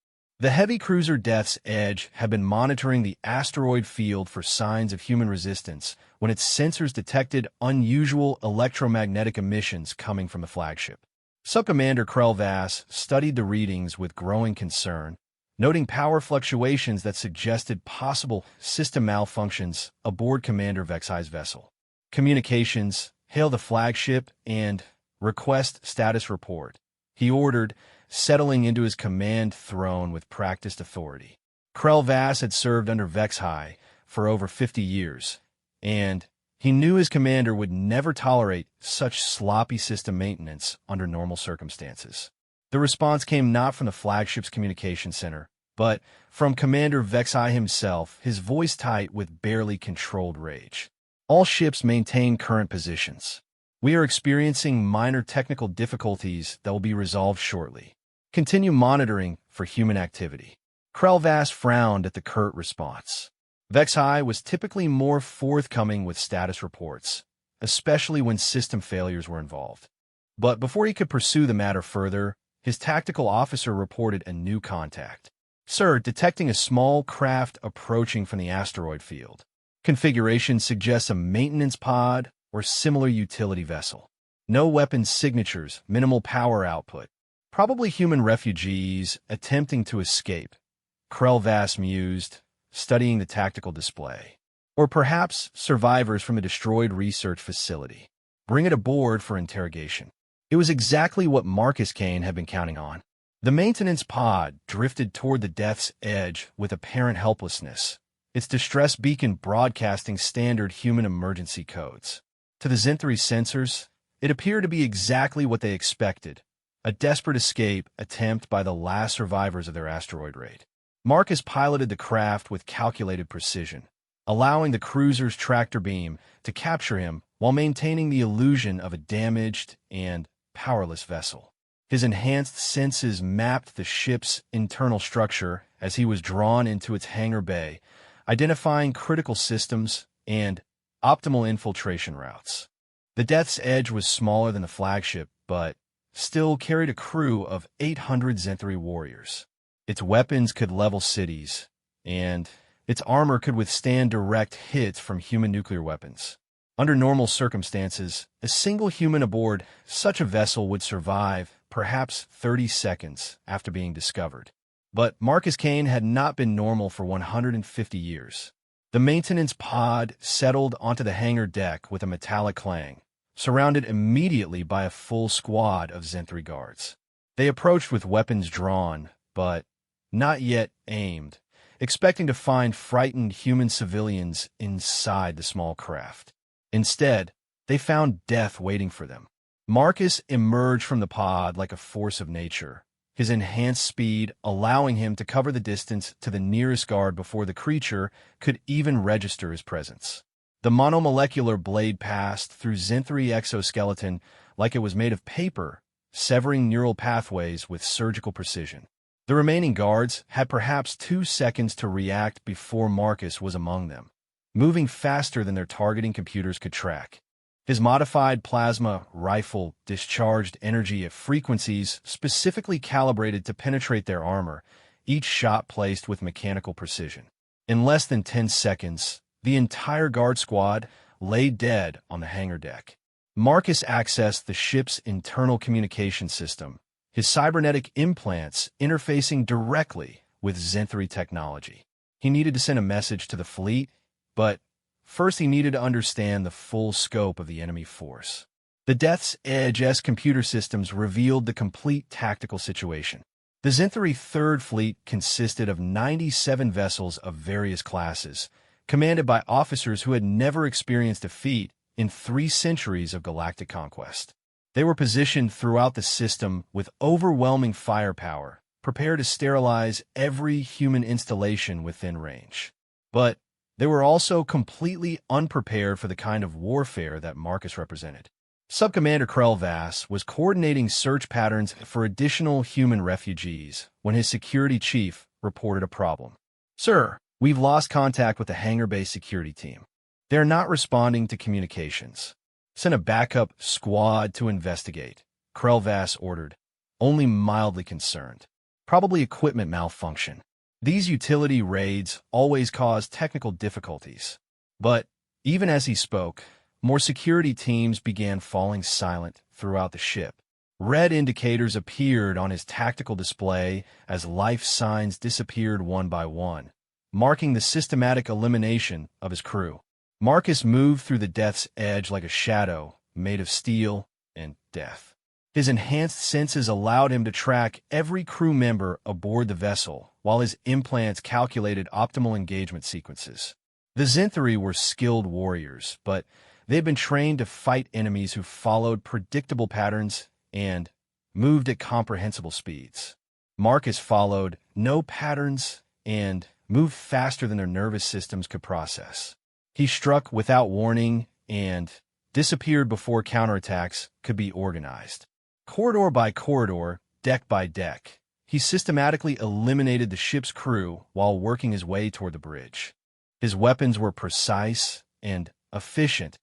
The heavy cruiser Death's Edge had been monitoring the asteroid field for signs of human resistance when its sensors detected unusual electromagnetic emissions coming from the flagship. Sub-Commander Krell Vass studied the readings with growing concern, noting power fluctuations that suggested possible system malfunctions aboard Commander Vexai's vessel. Communications, hail the flagship, and request status report, he ordered, settling into his command throne with practiced authority. Krell Vass had served under Vexai for over 50 years, and he knew his commander would never tolerate such sloppy system maintenance under normal circumstances. The response came not from the flagship's communication center, but from Commander Vexai himself, his voice tight with barely controlled rage. All ships maintain current positions. We are experiencing minor technical difficulties that will be resolved shortly. Continue monitoring for human activity. Krell Vass frowned at the curt response. Vexai was typically more forthcoming with status reports, especially when system failures were involved. But before he could pursue the matter further, his tactical officer reported a new contact. Sir, detecting a small craft approaching from the asteroid field. Configuration suggests a maintenance pod or similar utility vessel. No weapons signatures, minimal power output. Probably human refugees attempting to escape, Krell Vass mused, studying the tactical display. Or perhaps survivors from a destroyed research facility. Bring it aboard for interrogation. It was exactly what Marcus Kane had been counting on. The maintenance pod drifted toward the Death's Edge with apparent helplessness, its distress beacon broadcasting standard human emergency codes. To the Zinthri sensors, it appeared to be exactly what they expected, a desperate escape attempt by the last survivors of their asteroid raid. Marcus piloted the craft with calculated precision, allowing the cruiser's tractor beam to capture him while maintaining the illusion of a damaged and powerless vessel. His enhanced senses mapped the ship's internal structure as he was drawn into its hangar bay, identifying critical systems and optimal infiltration routes. The Death's Edge was smaller than the flagship, but still carried a crew of 800 Zinthri warriors. Its weapons could level cities, and its armor could withstand direct hits from human nuclear weapons. Under normal circumstances, a single human aboard such a vessel would survive perhaps 30 seconds after being discovered. But Marcus Kane had not been normal for 150 years. The maintenance pod settled onto the hangar deck with a metallic clang, surrounded immediately by a full squad of Zinthri guards. They approached with weapons drawn, but not yet aimed, expecting to find frightened human civilians inside the small craft. Instead, they found death waiting for them. Marcus emerged from the pod like a force of nature, his enhanced speed allowing him to cover the distance to the nearest guard before the creature could even register his presence. The monomolecular blade passed through Zinthri exoskeleton like it was made of paper, severing neural pathways with surgical precision. The remaining guards had perhaps 2 seconds to react before Marcus was among them, moving faster than their targeting computers could track. His modified plasma rifle discharged energy at frequencies specifically calibrated to penetrate their armor, each shot placed with mechanical precision. In less than 10 seconds, the entire guard squad lay dead on the hangar deck. Marcus accessed the ship's internal communication system, his cybernetic implants interfacing directly with Zenthri technology. He needed to send a message to the fleet, but first he needed to understand the full scope of the enemy force. The Death's Edge's computer systems revealed the complete tactical situation. The Zenthri Third Fleet consisted of 97 vessels of various classes, commanded by officers who had never experienced defeat in 3 centuries of galactic conquest. They were positioned throughout the system with overwhelming firepower, prepared to sterilize every human installation within range. But they were also completely unprepared for the kind of warfare that Marcus represented. Subcommander Krelvass was coordinating search patterns for additional human refugees when his security chief reported a problem. "Sir, we've lost contact with the hangar-based security team. They're not responding to communications. Send a backup squad to investigate," Krelvass ordered, only mildly concerned. "Probably equipment malfunction." These utility raids always cause technical difficulties. But even as he spoke, more security teams began falling silent throughout the ship. Red indicators appeared on his tactical display as life signs disappeared one by one, marking the systematic elimination of his crew. Marcus moved through the Death's Edge like a shadow, made of steel and death. His enhanced senses allowed him to track every crew member aboard the vessel, while his implants calculated optimal engagement sequences. The Zenthri were skilled warriors, but they'd been trained to fight enemies who followed predictable patterns and moved at comprehensible speeds. Marcus followed no patterns and moved faster than their nervous systems could process. He struck without warning and disappeared before counterattacks could be organized. Corridor by corridor, deck by deck, he systematically eliminated the ship's crew while working his way toward the bridge. His weapons were precise and efficient,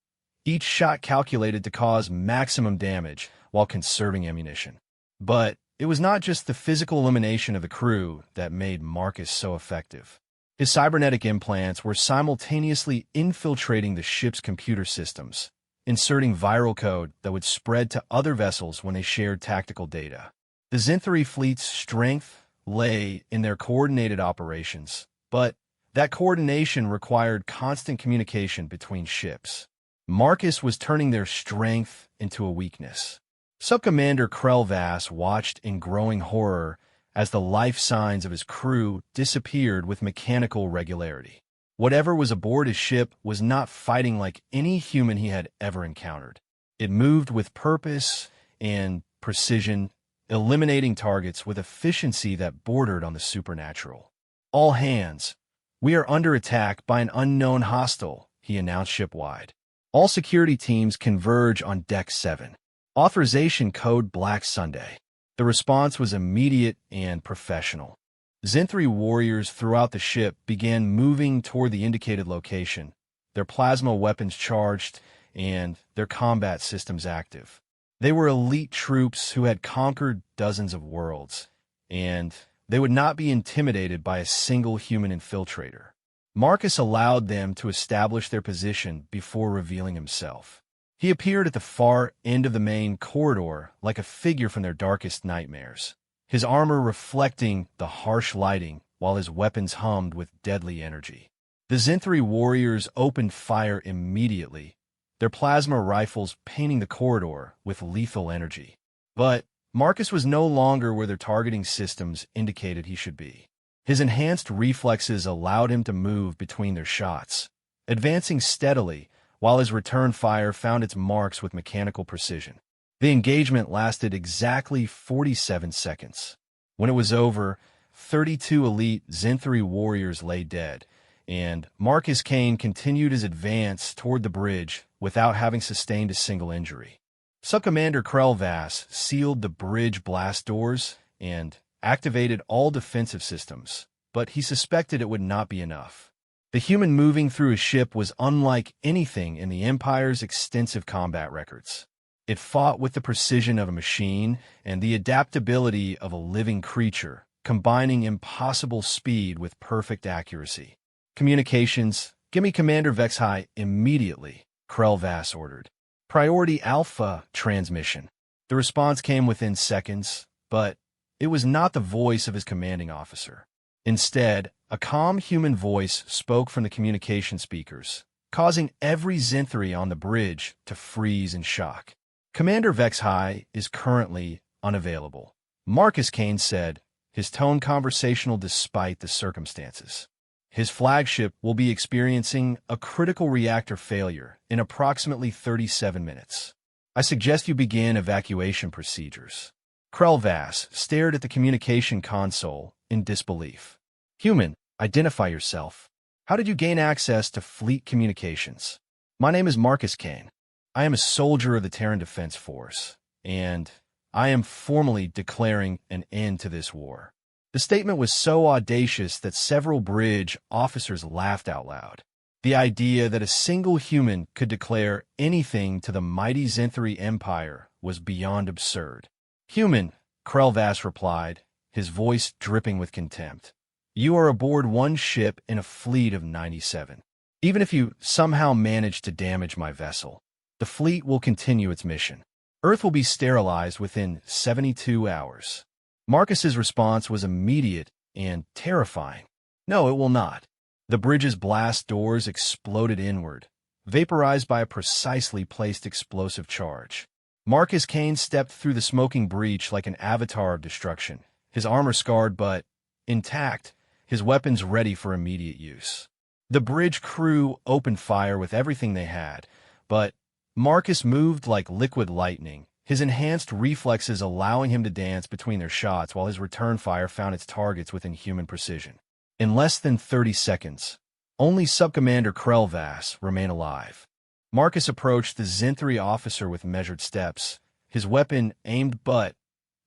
each shot calculated to cause maximum damage while conserving ammunition. But it was not just the physical elimination of the crew that made Marcus so effective. His cybernetic implants were simultaneously infiltrating the ship's computer systems, inserting viral code that would spread to other vessels when they shared tactical data. The Zenthri fleet's strength lay in their coordinated operations, but that coordination required constant communication between ships. Marcus was turning their strength into a weakness. Subcommander Krelvass watched in growing horror as the life signs of his crew disappeared with mechanical regularity. Whatever was aboard his ship was not fighting like any human he had ever encountered. It moved with purpose and precision, eliminating targets with efficiency that bordered on the supernatural. "All hands, we are under attack by an unknown hostile," he announced shipwide. "All security teams converge on Deck 7. Authorization code Black Sunday." The response was immediate and professional. Zenthri warriors throughout the ship began moving toward the indicated location, their plasma weapons charged and their combat systems active. They were elite troops who had conquered dozens of worlds, and they would not be intimidated by a single human infiltrator. Marcus allowed them to establish their position before revealing himself. He appeared at the far end of the main corridor like a figure from their darkest nightmares, his armor reflecting the harsh lighting while his weapons hummed with deadly energy. The Zenthri warriors opened fire immediately, their plasma rifles painting the corridor with lethal energy. But Marcus was no longer where their targeting systems indicated he should be. His enhanced reflexes allowed him to move between their shots, advancing steadily while his return fire found its marks with mechanical precision. The engagement lasted exactly 47 seconds. When it was over, 32 elite Zenthri warriors lay dead, and Marcus Kane continued his advance toward the bridge without having sustained a single injury. Subcommander Krelvass sealed the bridge blast doors and activated all defensive systems, but he suspected it would not be enough. The human moving through his ship was unlike anything in the Empire's extensive combat records. It fought with the precision of a machine and the adaptability of a living creature, combining impossible speed with perfect accuracy. Communications, give me Commander Vexhai immediately, Krelvass ordered. Priority Alpha transmission. The response came within seconds, but it was not the voice of his commanding officer. Instead, a calm human voice spoke from the communication speakers, causing every Zenthri on the bridge to freeze in shock. Commander Vexhai is currently unavailable, Marcus Kane said, his tone conversational despite the circumstances. His flagship will be experiencing a critical reactor failure in approximately 37 minutes. I suggest you begin evacuation procedures. Krelvass stared at the communication console in disbelief. Human, identify yourself. How did you gain access to fleet communications? My name is Marcus Kane. I am a soldier of the Terran Defense Force, and I am formally declaring an end to this war. The statement was so audacious that several bridge officers laughed out loud. The idea that a single human could declare anything to the mighty Zenthri Empire was beyond absurd. Human, Krelvass replied, his voice dripping with contempt. You are aboard one ship in a fleet of 97. Even if you somehow manage to damage my vessel, the fleet will continue its mission. Earth will be sterilized within 72 hours. Marcus's response was immediate and terrifying. No, it will not. The bridge's blast doors exploded inward, vaporized by a precisely placed explosive charge. Marcus Kane stepped through the smoking breach like an avatar of destruction, his armor scarred but intact, his weapons ready for immediate use. The bridge crew opened fire with everything they had, but Marcus moved like liquid lightning, his enhanced reflexes allowing him to dance between their shots while his return fire found its targets within human precision. In less than 30 seconds, only Subcommander Krelvass remained alive. Marcus approached the Zenthri officer with measured steps, his weapon aimed but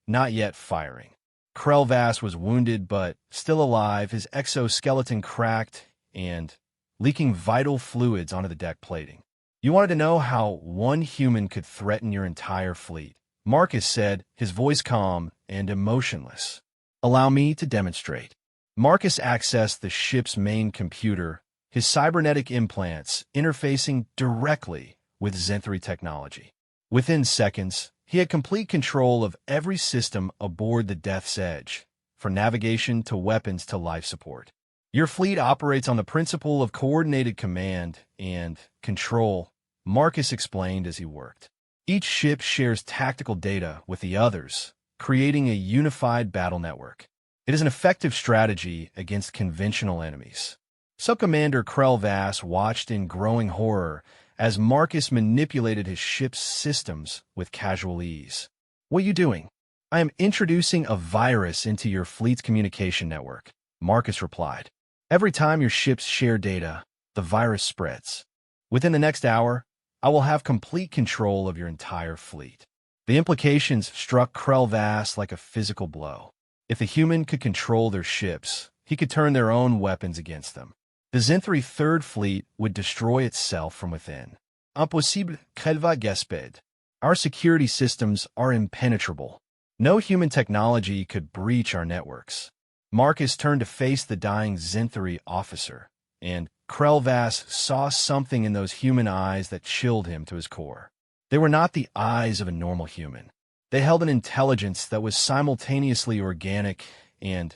not yet firing. Krelvass was wounded but still alive, his exoskeleton cracked and leaking vital fluids onto the deck plating. You wanted to know how one human could threaten your entire fleet, Marcus said, his voice calm and emotionless. Allow me to demonstrate. Marcus accessed the ship's main computer, his cybernetic implants interfacing directly with Zenthri technology. Within seconds, he had complete control of every system aboard the Death's Edge, from navigation to weapons to life support. Your fleet operates on the principle of coordinated command and control, Marcus explained as he worked. Each ship shares tactical data with the others, creating a unified battle network. It is an effective strategy against conventional enemies. Subcommander Krelvass watched in growing horror as Marcus manipulated his ship's systems with casual ease. What are you doing? I am introducing a virus into your fleet's communication network, Marcus replied. Every time your ships share data, the virus spreads. Within the next hour, I will have complete control of your entire fleet. The implications struck Krelvass like a physical blow. If the human could control their ships, he could turn their own weapons against them. The Zenthri Third Fleet would destroy itself from within. Impossible, Krelva Gesped. Our security systems are impenetrable. No human technology could breach our networks. Marcus turned to face the dying Zenthri officer, and Krelvass saw something in those human eyes that chilled him to his core. They were not the eyes of a normal human. They held an intelligence that was simultaneously organic and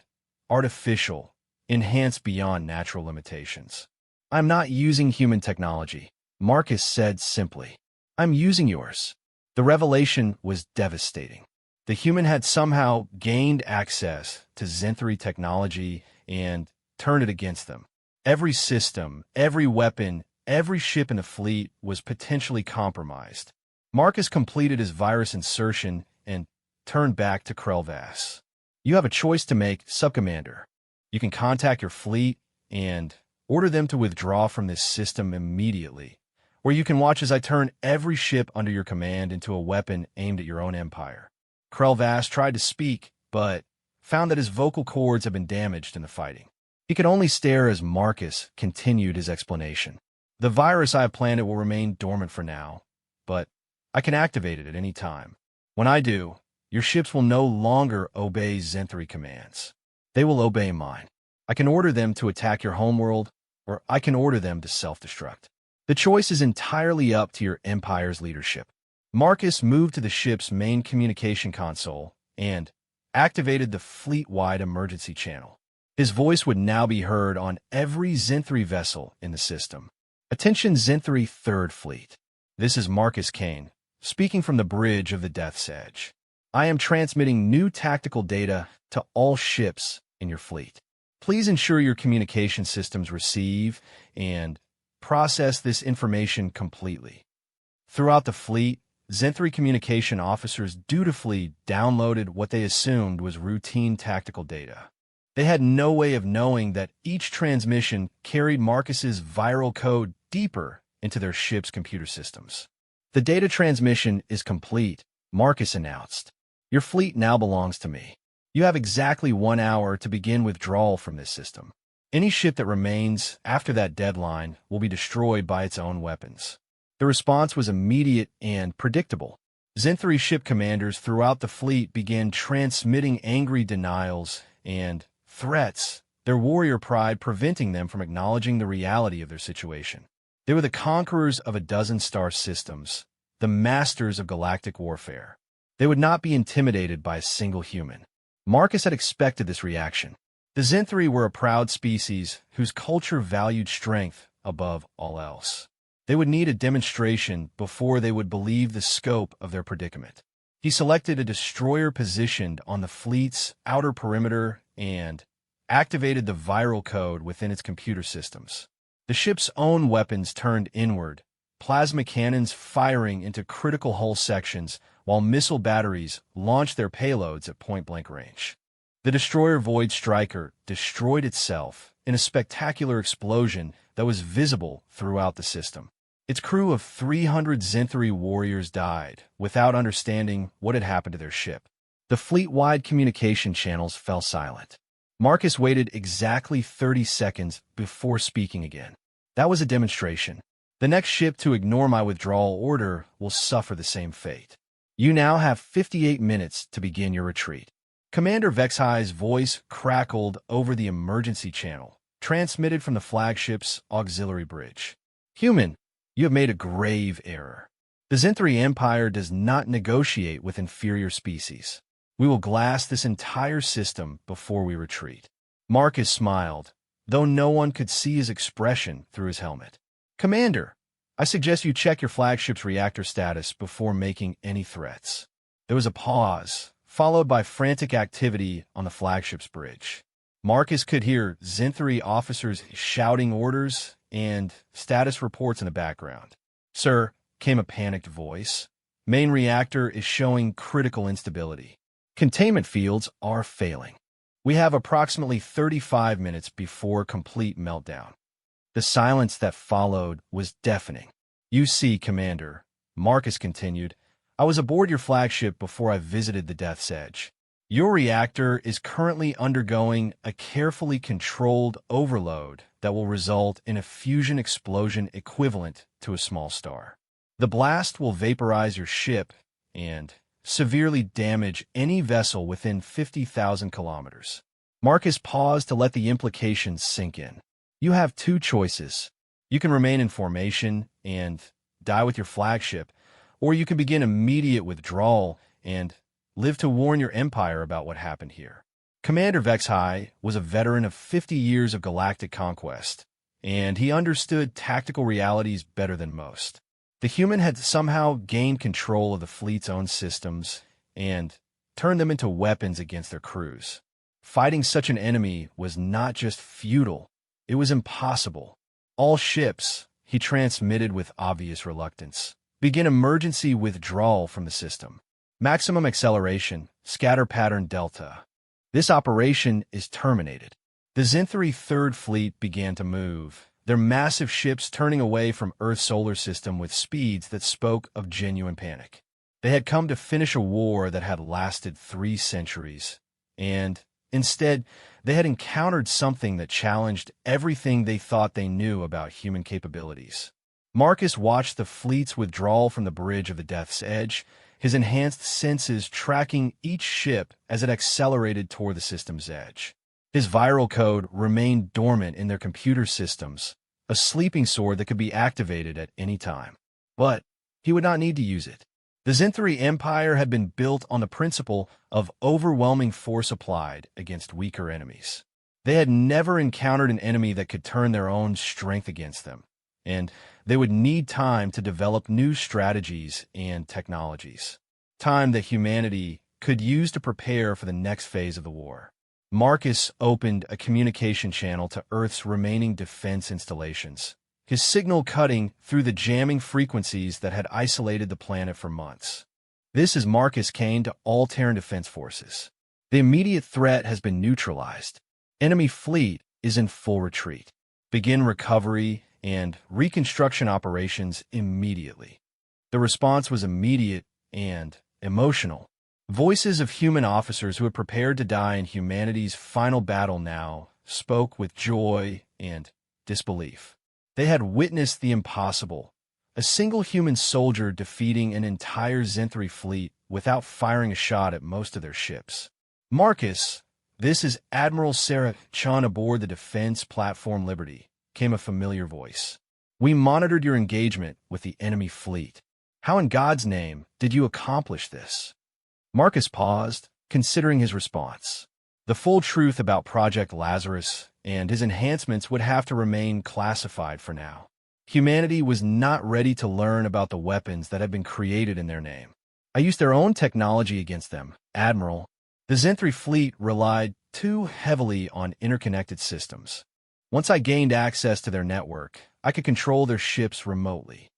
artificial, enhanced beyond natural limitations. I'm not using human technology, Marcus said simply. I'm using yours. The revelation was devastating. The human had somehow gained access to Zenthri technology and turned it against them. Every system, every weapon, every ship in the fleet was potentially compromised. Marcus completed his virus insertion and turned back to Krelvass. You have a choice to make, Subcommander. You can contact your fleet and order them to withdraw from this system immediately, or you can watch as I turn every ship under your command into a weapon aimed at your own empire. Krelvass tried to speak, but found that his vocal cords had been damaged in the fighting. He could only stare as Marcus continued his explanation. The virus I have planted will remain dormant for now, but I can activate it at any time. When I do, your ships will no longer obey Zenthri commands. They will obey mine. I can order them to attack your homeworld, or I can order them to self-destruct. The choice is entirely up to your Empire's leadership. Marcus moved to the ship's main communication console and activated the fleet-wide emergency channel. His voice would now be heard on every Zenthri vessel in the system. Attention Zenthri 3rd Fleet. This is Marcus Kane, speaking from the bridge of the Death's Edge. I am transmitting new tactical data to all ships in your fleet. Please ensure your communication systems receive and process this information completely. Throughout the fleet, Zenthri communication officers dutifully downloaded what they assumed was routine tactical data. They had no way of knowing that each transmission carried Marcus's viral code deeper into their ship's computer systems. The data transmission is complete, Marcus announced. Your fleet now belongs to me. You have exactly 1 hour to begin withdrawal from this system. Any ship that remains after that deadline will be destroyed by its own weapons. The response was immediate and predictable. Zenthri ship commanders throughout the fleet began transmitting angry denials and threats, their warrior pride preventing them from acknowledging the reality of their situation. They were the conquerors of a dozen star systems, the masters of galactic warfare. They would not be intimidated by a single human. Marcus had expected this reaction. The Zenthri were a proud species whose culture valued strength above all else. They would need a demonstration before they would believe the scope of their predicament. He selected a destroyer positioned on the fleet's outer perimeter and activated the viral code within its computer systems. The ship's own weapons turned inward, plasma cannons firing into critical hull sections, while missile batteries launched their payloads at point-blank range. The destroyer Void Striker destroyed itself in a spectacular explosion that was visible throughout the system. Its crew of 300 Zenthri warriors died without understanding what had happened to their ship. The fleet-wide communication channels fell silent. Marcus waited exactly 30 seconds before speaking again. That was a demonstration. The next ship to ignore my withdrawal order will suffer the same fate. You now have 58 minutes to begin your retreat. Commander Vexhi's voice crackled over the emergency channel, transmitted from the flagship's auxiliary bridge. Human, you have made a grave error. The Zenthri Empire does not negotiate with inferior species. We will glass this entire system before we retreat. Marcus smiled, though no one could see his expression through his helmet. Commander, I suggest you check your flagship's reactor status before making any threats. There was a pause, followed by frantic activity on the flagship's bridge. Marcus could hear Zenthri officers shouting orders and status reports in the background. Sir, came a panicked voice. Main reactor is showing critical instability. Containment fields are failing. We have approximately 35 minutes before complete meltdown. The silence that followed was deafening. You see, Commander, Marcus continued, I was aboard your flagship before I visited the Death's Edge. Your reactor is currently undergoing a carefully controlled overload that will result in a fusion explosion equivalent to a small star. The blast will vaporize your ship and severely damage any vessel within 50,000 kilometers. Marcus paused to let the implications sink in. You have two choices. You can remain in formation and die with your flagship, or you can begin immediate withdrawal and live to warn your empire about what happened here. Commander Vexhi was a veteran of 50 years of galactic conquest, and he understood tactical realities better than most. The human had somehow gained control of the fleet's own systems and turned them into weapons against their crews. Fighting such an enemy was not just futile, it was impossible. All ships, he transmitted with obvious reluctance, begin emergency withdrawal from the system. Maximum acceleration, scatter pattern delta. This operation is terminated. The Zenthri 3rd Fleet began to move, their massive ships turning away from Earth's solar system with speeds that spoke of genuine panic. They had come to finish a war that had lasted 3 centuries, and Instead, they had encountered something that challenged everything they thought they knew about human capabilities. Marcus watched the fleet's withdrawal from the bridge of the Death's Edge, his enhanced senses tracking each ship as it accelerated toward the system's edge. His viral code remained dormant in their computer systems, a sleeping sword that could be activated at any time. But he would not need to use it. The Zenthri Empire had been built on the principle of overwhelming force applied against weaker enemies. They had never encountered an enemy that could turn their own strength against them, and they would need time to develop new strategies and technologies. Time that humanity could use to prepare for the next phase of the war. Marcus opened a communication channel to Earth's remaining defense installations, his signal cutting through the jamming frequencies that had isolated the planet for months. This is Marcus Kane to all Terran Defense Forces. The immediate threat has been neutralized. Enemy fleet is in full retreat. Begin recovery and reconstruction operations immediately. The response was immediate and emotional. Voices of human officers who had prepared to die in humanity's final battle now spoke with joy and disbelief. They had witnessed the impossible, a single human soldier defeating an entire Zenthri fleet without firing a shot at most of their ships. Marcus, this is Admiral Sarah Chan aboard the defense platform Liberty, came a familiar voice. We monitored your engagement with the enemy fleet. How in God's name did you accomplish this? Marcus paused, considering his response. The full truth about Project Lazarus and his enhancements would have to remain classified for now. Humanity was not ready to learn about the weapons that had been created in their name. I used their own technology against them, Admiral. The Zenthri fleet relied too heavily on interconnected systems. Once I gained access to their network, I could control their ships remotely.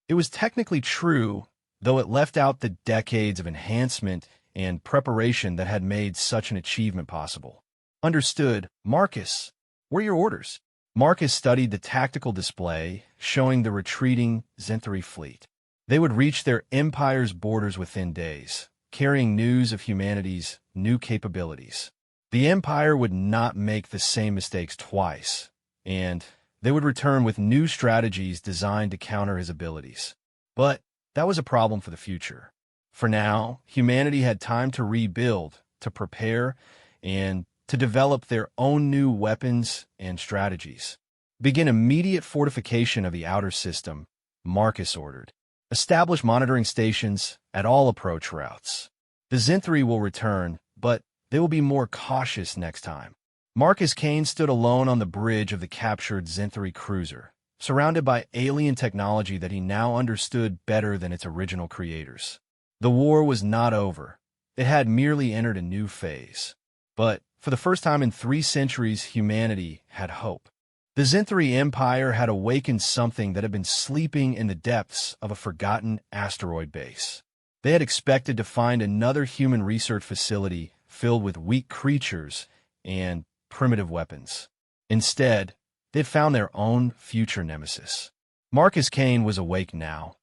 It was technically true, though it left out the decades of enhancement and preparation that had made such an achievement possible. Understood, Marcus. What are your orders? Marcus studied the tactical display, showing the retreating Zenthri fleet. They would reach their empire's borders within days, carrying news of humanity's new capabilities. The Empire would not make the same mistakes twice, and they would return with new strategies designed to counter his abilities. But that was a problem for the future. For now, humanity had time to rebuild, to prepare, and to develop their own new weapons and strategies. Begin immediate fortification of the outer system, Marcus ordered. Establish monitoring stations at all approach routes. The Zenthri will return, but they will be more cautious next time. Marcus Kane stood alone on the bridge of the captured Zenthri cruiser, surrounded by alien technology that he now understood better than its original creators. The war was not over. It had merely entered a new phase. But for the first time in 3 centuries, humanity had hope. The Zenthri Empire had awakened something that had been sleeping in the depths of a forgotten asteroid base. They had expected to find another human research facility filled with weak creatures and primitive weapons. Instead, they'd found their own future nemesis. Marcus Kane was awake now,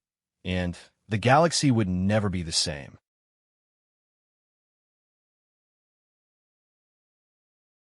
and the galaxy would never be the same.